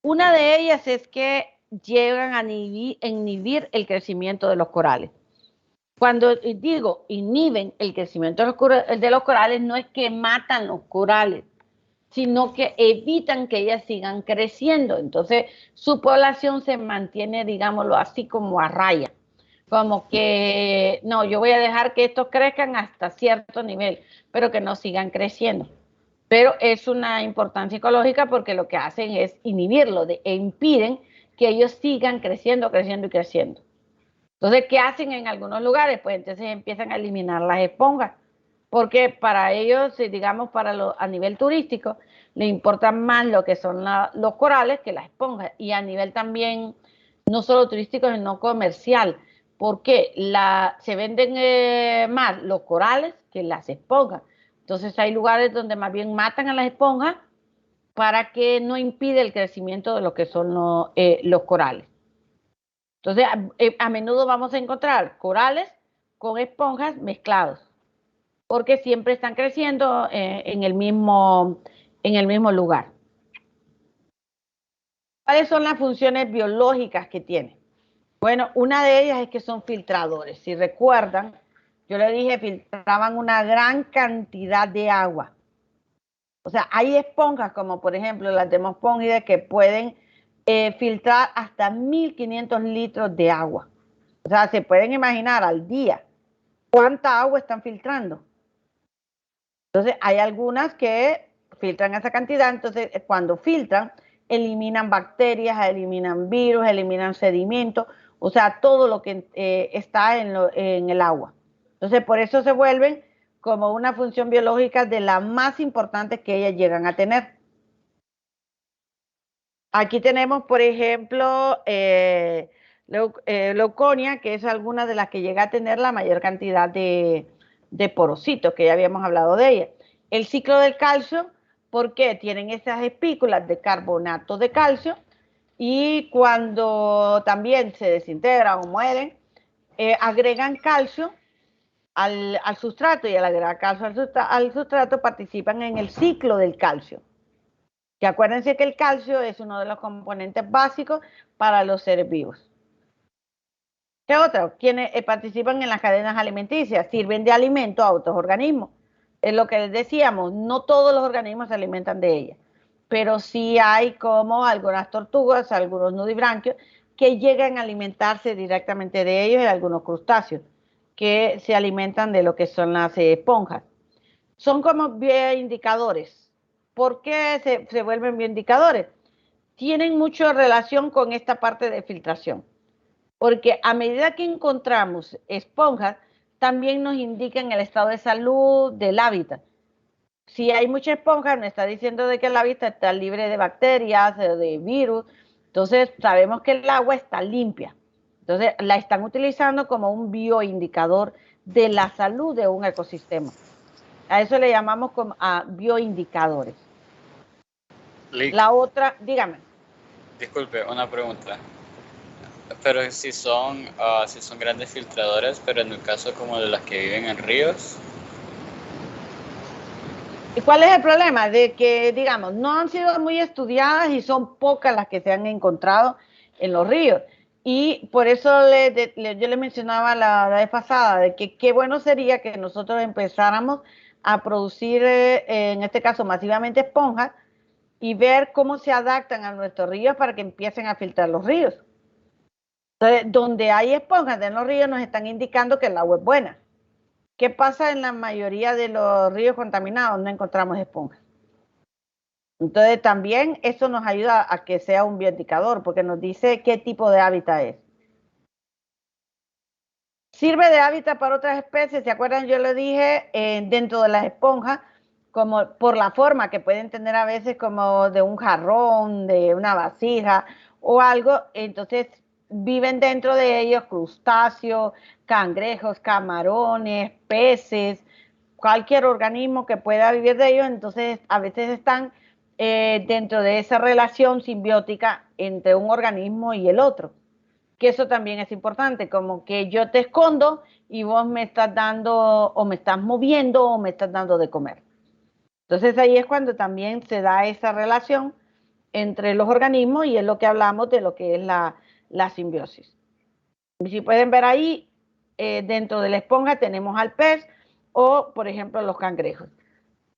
Speaker 1: Una de ellas es que llegan a inhibir el crecimiento de los corales. Cuando digo inhiben el crecimiento de los corales, no es que matan los corales, sino que evitan que ellas sigan creciendo. Entonces, su población se mantiene, digámoslo así, como a raya. Como que, no, yo voy a dejar que estos crezcan hasta cierto nivel, pero que no sigan creciendo. Pero es una importancia ecológica porque lo que hacen es inhibirlo, impiden que ellos sigan creciendo, creciendo y creciendo. Entonces, ¿qué hacen en algunos lugares? Pues entonces empiezan a eliminar las esponjas, porque para ellos, digamos, a nivel turístico, les importan más lo que son los corales que las esponjas. Y a nivel también, no solo turístico, sino comercial, porque se venden más los corales que las esponjas. Entonces hay lugares donde más bien matan a las esponjas para que no impide el crecimiento de lo que son los corales. Entonces, a menudo vamos a encontrar corales con esponjas mezclados, porque siempre están creciendo en el mismo lugar. ¿Cuáles son las funciones biológicas que tienen? Bueno, una de ellas es que son filtradores. Si recuerdan, yo les dije, filtraban una gran cantidad de agua. O sea, hay esponjas como por ejemplo las Demospongidae que pueden filtrar hasta 1500 litros de agua. O sea, se pueden imaginar al día cuánta agua están filtrando. Entonces, hay algunas que filtran esa cantidad, entonces cuando filtran, eliminan bacterias, eliminan virus, eliminan sedimentos, o sea, todo lo que está en el agua. Entonces, por eso se vuelven como una función biológica de las más importantes que ellas llegan a tener. Aquí tenemos, por ejemplo, leuconia, que es alguna de las que llega a tener la mayor cantidad de porocitos, que ya habíamos hablado de ella. El ciclo del calcio, porque tienen esas espículas de carbonato de calcio y cuando también se desintegran o mueren, agregan calcio al sustrato y al agregar calcio al sustrato participan en el ciclo del calcio. Que acuérdense que el calcio es uno de los componentes básicos para los seres vivos. ¿Qué otro? Quienes participan en las cadenas alimenticias, sirven de alimento a otros organismos. Es lo que les decíamos, no todos los organismos se alimentan de ellas, pero sí hay como algunas tortugas, algunos nudibranquios, que llegan a alimentarse directamente de ellos y algunos crustáceos, que se alimentan de lo que son las esponjas. Son como bioindicadores. ¿Por qué se vuelven bioindicadores? Tienen mucha relación con esta parte de filtración. Porque a medida que encontramos esponjas, también nos indican el estado de salud del hábitat. Si hay mucha esponja, nos está diciendo de que el hábitat está libre de bacterias, de virus. Entonces, sabemos que el agua está limpia. Entonces, la están utilizando como un bioindicador de la salud de un ecosistema. A eso le llamamos como a bioindicadores. La otra, dígame.
Speaker 2: Disculpe, una pregunta. Pero si son grandes filtradores, pero en el caso como de las que viven en ríos.
Speaker 1: ¿Y cuál es el problema? De que, digamos, no han sido muy estudiadas y son pocas las que se han encontrado en los ríos. Y por eso yo le mencionaba la vez pasada de que qué bueno sería que nosotros empezáramos a producir, en este caso masivamente esponjas, y ver cómo se adaptan a nuestros ríos para que empiecen a filtrar los ríos. Entonces, donde hay esponjas en los ríos nos están indicando que el agua es buena. ¿Qué pasa en la mayoría de los ríos contaminados? No encontramos esponjas. Entonces, también eso nos ayuda a que sea un bioindicador, porque nos dice qué tipo de hábitat es. Sirve de hábitat para otras especies. ¿Se acuerdan? Yo le dije dentro de las esponjas, como por la forma que pueden tener a veces como de un jarrón, de una vasija o algo. Entonces, viven dentro de ellos crustáceos, cangrejos, camarones, peces, cualquier organismo que pueda vivir de ellos. Entonces, a veces están dentro de esa relación simbiótica entre un organismo y el otro. Que eso también es importante, como que yo te escondo y vos me estás dando o me estás moviendo o me estás dando de comer. Entonces ahí es cuando también se da esa relación entre los organismos y es lo que hablamos de lo que es la simbiosis. Y si pueden ver ahí, dentro de la esponja tenemos al pez o, por ejemplo, los cangrejos.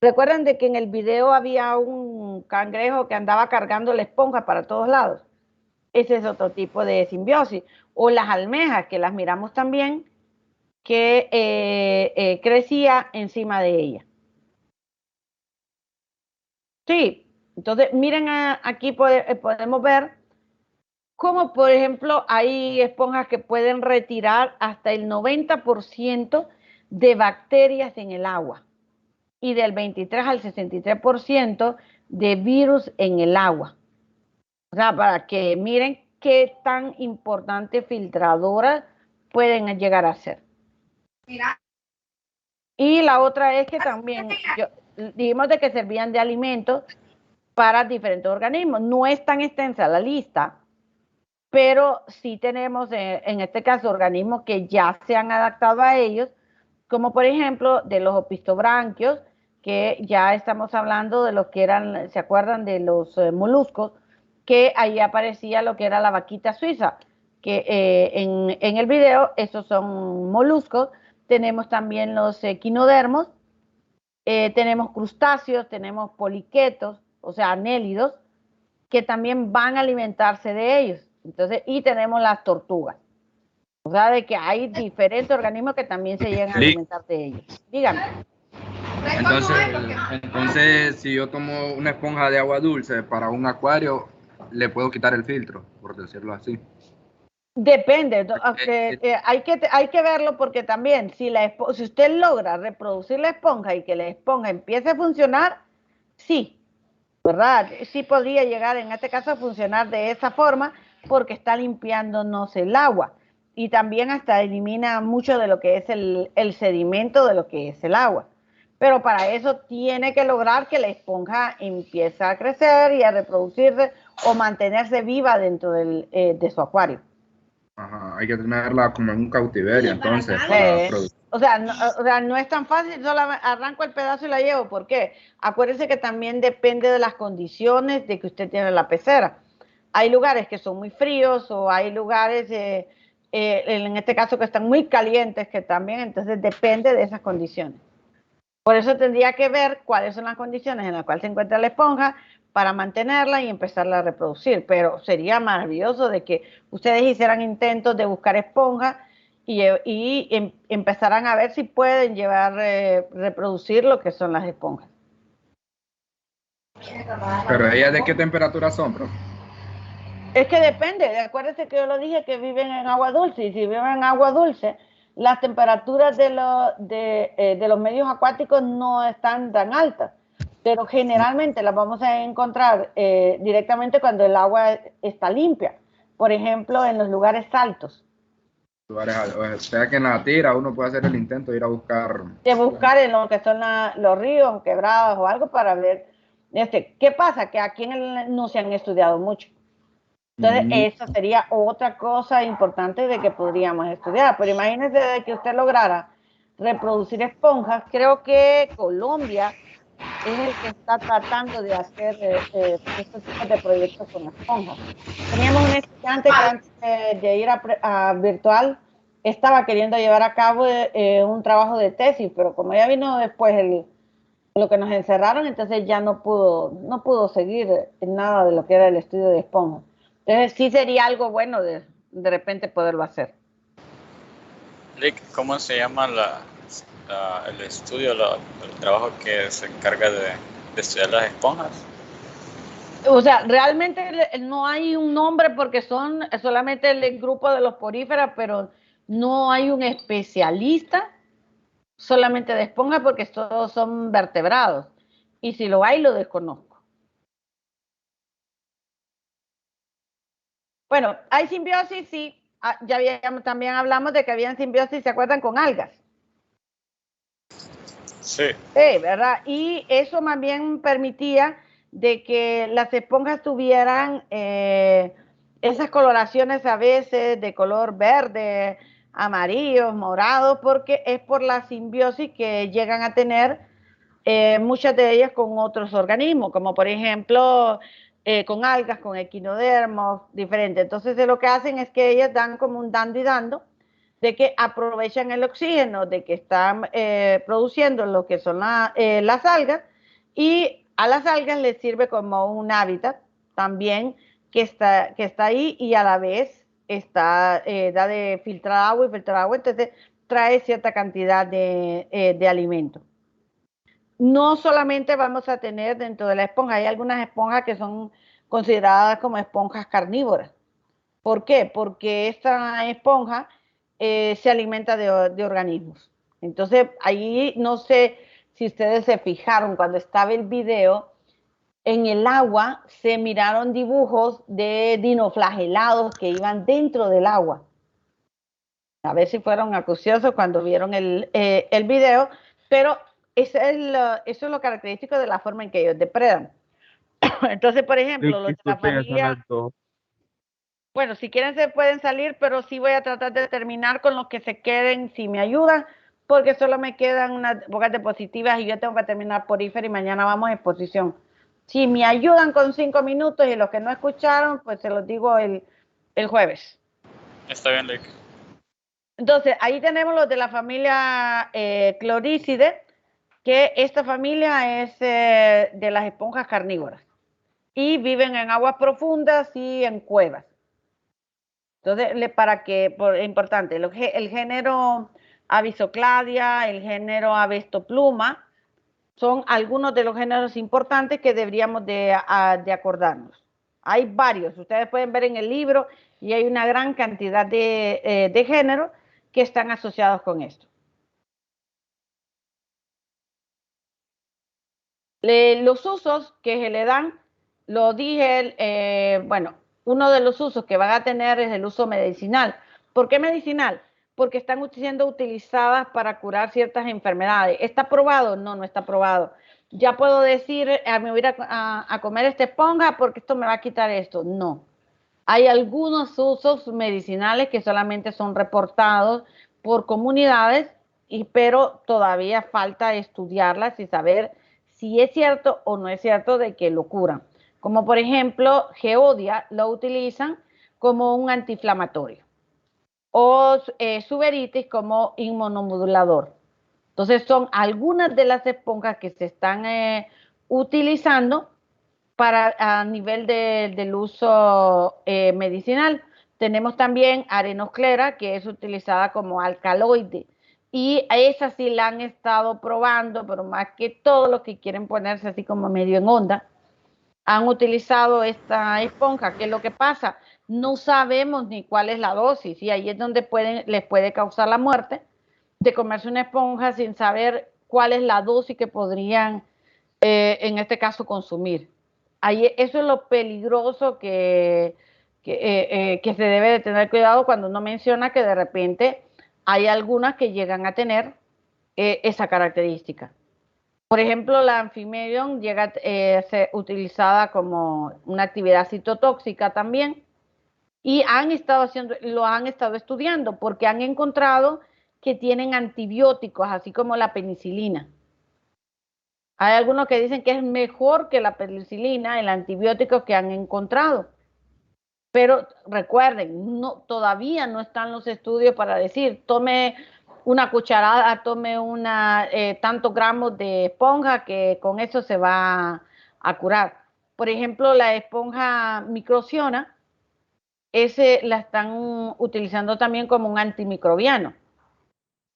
Speaker 1: ¿Recuerdan de que en el video había un cangrejo que andaba cargando la esponja para todos lados? Ese es otro tipo de simbiosis. O las almejas, que las miramos también, que crecía encima de ella. Sí, entonces miren aquí podemos ver Como por ejemplo, hay esponjas que pueden retirar hasta el 90% de bacterias en el agua y del 23 al 63% de virus en el agua. O sea, para que miren qué tan importante filtradora pueden llegar a ser. Y la otra es que también dijimos de que servían de alimentos para diferentes organismos. No es tan extensa la lista, pero sí tenemos en este caso organismos que ya se han adaptado a ellos, como por ejemplo de los opistobranquios, que ya estamos hablando de los que eran, ¿se acuerdan de los moluscos? Que ahí aparecía lo que era la vaquita suiza, que en el video esos son moluscos. Tenemos también los equinodermos, tenemos crustáceos, tenemos poliquetos, o sea, anélidos, que también van a alimentarse de ellos. Entonces, y tenemos las tortugas. O sea, de que hay diferentes organismos que también se llegan a alimentar de ellos. Dígame.
Speaker 5: Entonces, si yo tomo una esponja de agua dulce para un acuario, le puedo quitar el filtro, por decirlo así.
Speaker 1: Depende, hay que verlo porque también si usted logra reproducir la esponja y que la esponja empiece a funcionar, sí, ¿verdad? Sí podría llegar en este caso a funcionar de esa forma porque está limpiándonos el agua y también hasta elimina mucho de lo que es el sedimento de lo que es el agua. Pero para eso tiene que lograr que la esponja empiece a crecer y a reproducirse o mantenerse viva dentro de su acuario.
Speaker 5: Ajá, hay que tenerla como en un cautiverio, entonces.
Speaker 1: O sea, no es tan fácil, solo arranco el pedazo y la llevo. ¿Por qué? Acuérdense que también depende de las condiciones de que usted tiene la pecera. Hay lugares que son muy fríos o hay lugares, en este caso, que están muy calientes, que también, entonces depende de esas condiciones. Por eso tendría que ver cuáles son las condiciones en las cuales se encuentra la esponja para mantenerla y empezarla a reproducir. Pero sería maravilloso de que ustedes hicieran intentos de buscar esponjas y empezaran a ver si pueden reproducir lo que son las esponjas.
Speaker 5: Pero ellas, ¿de qué temperatura son, bro?
Speaker 1: Es que depende, acuérdense que yo lo dije que viven en agua dulce, y si viven en agua dulce, las temperaturas de los medios acuáticos no están tan altas, pero generalmente las vamos a encontrar directamente cuando el agua está limpia, por ejemplo, en los lugares altos.
Speaker 5: O sea que en la tira uno puede hacer el intento de ir a buscar.
Speaker 1: De buscar en lo que son los ríos, quebradas o algo para ver. ¿Qué pasa? Que aquí no se han estudiado mucho. Entonces, esa sería otra cosa importante de que podríamos estudiar. Pero imagínense de que usted lograra reproducir esponjas. Creo que Colombia es el que está tratando de hacer estos tipos de proyectos con esponjas. Teníamos un estudiante que antes de ir a virtual estaba queriendo llevar a cabo un trabajo de tesis, pero como ya vino después lo que nos encerraron, entonces ya no pudo seguir en nada de lo que era el estudio de esponjas. Entonces sí sería algo bueno de repente poderlo hacer.
Speaker 2: Lick, ¿cómo se llama el estudio, el trabajo que se encarga de estudiar las esponjas?
Speaker 1: O sea, realmente no hay un nombre porque son solamente el grupo de los poríferas, pero no hay un especialista solamente de esponjas porque todos son vertebrados. Y si lo hay, lo desconozco. Bueno, hay simbiosis, sí. También hablamos de que habían simbiosis, ¿se acuerdan? Con algas.
Speaker 2: Sí.
Speaker 1: Sí, ¿verdad? Y eso más bien permitía de que las esponjas tuvieran esas coloraciones a veces de color verde, amarillos, morados, porque es por la simbiosis que llegan a tener muchas de ellas con otros organismos, como por ejemplo con algas, con equinodermos, diferentes. Entonces lo que hacen es que ellas dan como un dando y dando, de que aprovechan el oxígeno, de que están produciendo lo que son las algas, y a las algas les sirve como un hábitat también que está ahí y a la vez da de filtrar agua, entonces trae cierta cantidad de alimento. No solamente vamos a tener dentro de la esponja, hay algunas esponjas que son consideradas como esponjas carnívoras. ¿Por qué? Porque esta esponja se alimenta de organismos. Entonces, ahí no sé si ustedes se fijaron cuando estaba el video, en el agua se miraron dibujos de dinoflagelados que iban dentro del agua. A ver si fueron acuciosos cuando vieron el video, pero eso es lo característico de la forma en que ellos depredan. Entonces, por ejemplo, los de la familia, bueno, si quieren se pueden salir, pero sí voy a tratar de terminar con los que se queden, si me ayudan, porque solo me quedan unas pocas diapositivas y yo tengo que terminar porífera y mañana vamos a exposición. Si me ayudan con 5 minutos y los que no escucharon, pues se los digo el jueves.
Speaker 2: Está bien, Lick.
Speaker 1: Entonces, ahí tenemos los de la familia Cloricidae, que esta familia es de las esponjas carnívoras y viven en aguas profundas y en cuevas. Entonces, es importante, el género Avisocladia, el género Avestopluma, son algunos de los géneros importantes que deberíamos de acordarnos. Hay varios, ustedes pueden ver en el libro y hay una gran cantidad de géneros que están asociados con esto. Los usos que se le dan, lo dije, bueno, uno de los usos que van a tener es el uso medicinal. ¿Por qué medicinal? Porque están siendo utilizadas para curar ciertas enfermedades. ¿Está probado? No, no está probado. Ya puedo decir, me voy a comer esta esponja porque esto me va a quitar esto. No. Hay algunos usos medicinales que solamente son reportados por comunidades, pero todavía falta estudiarlas y saber si es cierto o no es cierto de que lo curan. Como por ejemplo, Geodia lo utilizan como un antiinflamatorio o Suberitis como inmunomodulador. Entonces son algunas de las esponjas que se están utilizando para a nivel del uso medicinal. Tenemos también arenosclera, que es utilizada como alcaloide. Y a esa sí la han estado probando, pero más que todo los que quieren ponerse así como medio en onda, han utilizado esta esponja. ¿Qué es lo que pasa? No sabemos ni cuál es la dosis y ahí es donde les puede causar la muerte de comerse una esponja sin saber cuál es la dosis que podrían, en este caso, consumir. Ahí, eso es lo peligroso que se debe de tener cuidado cuando uno menciona que de repente hay algunas que llegan a tener esa característica. Por ejemplo, la Amphimeyon llega a ser utilizada como una actividad citotóxica también y lo han estado estudiando porque han encontrado que tienen antibióticos, así como la penicilina. Hay algunos que dicen que es mejor que la penicilina, el antibiótico que han encontrado. Pero recuerden, todavía no están los estudios para decir, tome una cucharada, tome tantos gramos de esponja que con eso se va a curar. Por ejemplo, la esponja microciona, la están utilizando también como un antimicrobiano.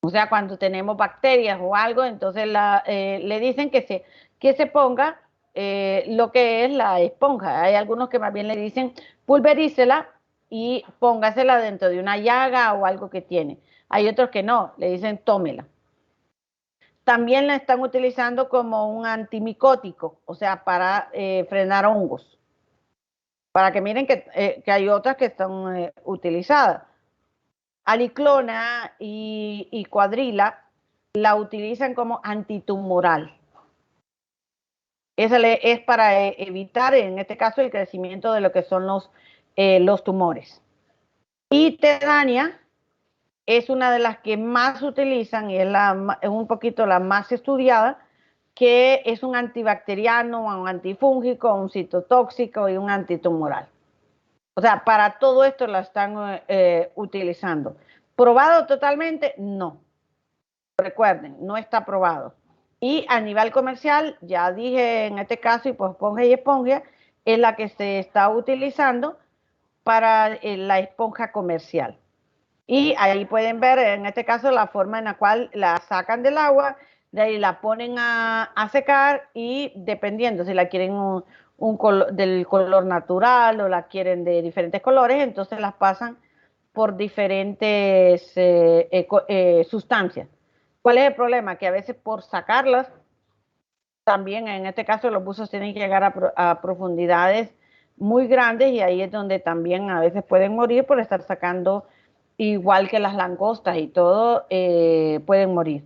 Speaker 1: O sea, cuando tenemos bacterias o algo, entonces le dicen que se ponga lo que es la esponja. Hay algunos que más bien le dicen pulverícela y póngasela dentro de una llaga o algo que tiene. Hay otros que no, le dicen tómela. También la están utilizando como un antimicótico, o sea, para frenar hongos. Para que miren que hay otras que están utilizadas. Aliclona y cuadrila la utilizan como antitumoral. Esa es para evitar, en este caso, el crecimiento de lo que son los tumores. Y Tedania es una de las que más utilizan y es un poquito la más estudiada, que es un antibacteriano, un antifúngico, un citotóxico y un antitumoral. O sea, para todo esto la están utilizando. ¿Probado totalmente? No. Recuerden, no está probado. Y a nivel comercial, ya dije en este caso, Hipospongia y Espongia, es la que se está utilizando para la esponja comercial. Y ahí pueden ver, en este caso, la forma en la cual la sacan del agua, de ahí la ponen a secar y dependiendo si la quieren del color natural o la quieren de diferentes colores, entonces las pasan por diferentes sustancias. ¿Cuál es el problema? Que a veces por sacarlas, también en este caso los buzos tienen que llegar a profundidades muy grandes y ahí es donde también a veces pueden morir por estar sacando, igual que las langostas y todo, pueden morir.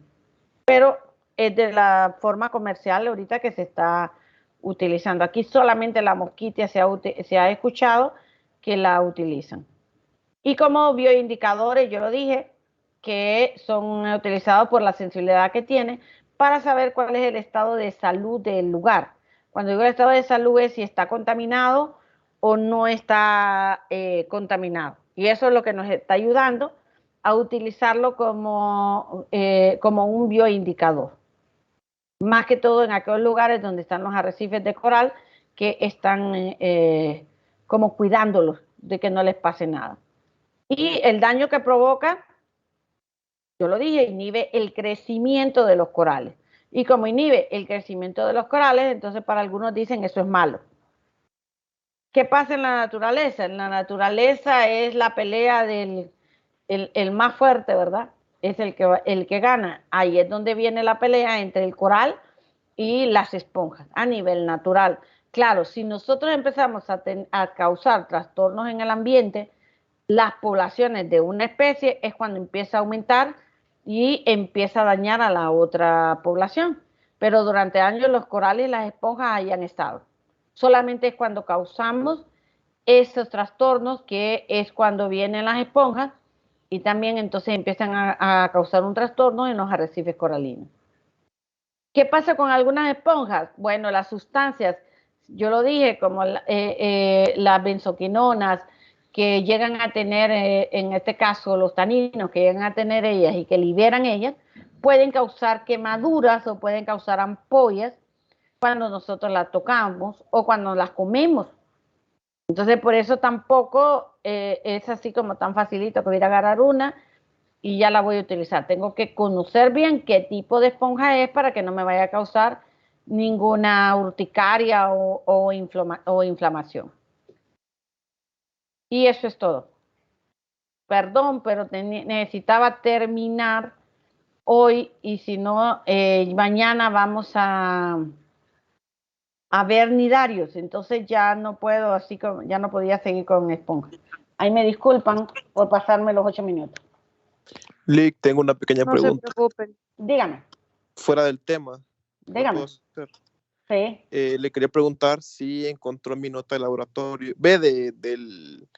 Speaker 1: Pero es de la forma comercial ahorita que se está utilizando. Aquí solamente la mosquitia se ha escuchado que la utilizan. Y como bioindicadores, yo lo dije, que son utilizados por la sensibilidad que tiene para saber cuál es el estado de salud del lugar. Cuando digo el estado de salud es si está contaminado o no está contaminado. Y eso es lo que nos está ayudando a utilizarlo como un bioindicador. Más que todo en aquellos lugares donde están los arrecifes de coral que están como cuidándolos de que no les pase nada. Y el daño que provoca, yo lo dije, inhibe el crecimiento de los corales. Y como inhibe el crecimiento de los corales, entonces para algunos dicen eso es malo. ¿Qué pasa en la naturaleza? En la naturaleza es la pelea del el más fuerte, ¿verdad? Es el que gana. Ahí es donde viene la pelea entre el coral y las esponjas a nivel natural. Claro, si nosotros empezamos a causar trastornos en el ambiente, las poblaciones de una especie es cuando empieza a aumentar y empieza a dañar a la otra población. Pero durante años los corales y las esponjas hayan estado. Solamente es cuando causamos esos trastornos que es cuando vienen las esponjas y también entonces empiezan a causar un trastorno en los arrecifes coralinos. ¿Qué pasa con algunas esponjas? Bueno, las sustancias, yo lo dije, como las benzoquinonas, que llegan a tener, en este caso los taninos que llegan a tener ellas y que liberan ellas, pueden causar quemaduras o pueden causar ampollas cuando nosotros las tocamos o cuando las comemos. Entonces por eso tampoco es así como tan facilito que voy a agarrar una y ya la voy a utilizar. Tengo que conocer bien qué tipo de esponja es para que no me vaya a causar ninguna urticaria o inflamación. Y eso es todo. Perdón, pero necesitaba terminar hoy y si no, mañana vamos a ver nidarios. Entonces ya no puedo, así como ya no podía seguir con esponja. Ahí me disculpan por pasarme los 8 minutos.
Speaker 9: Lick, tengo una pequeña
Speaker 4: No se
Speaker 9: pregunta.
Speaker 4: preocupen.
Speaker 1: Dígame.
Speaker 9: Fuera del tema.
Speaker 1: Dígame. Sí.
Speaker 9: Le quería preguntar si encontró mi nota de laboratorio. Ve del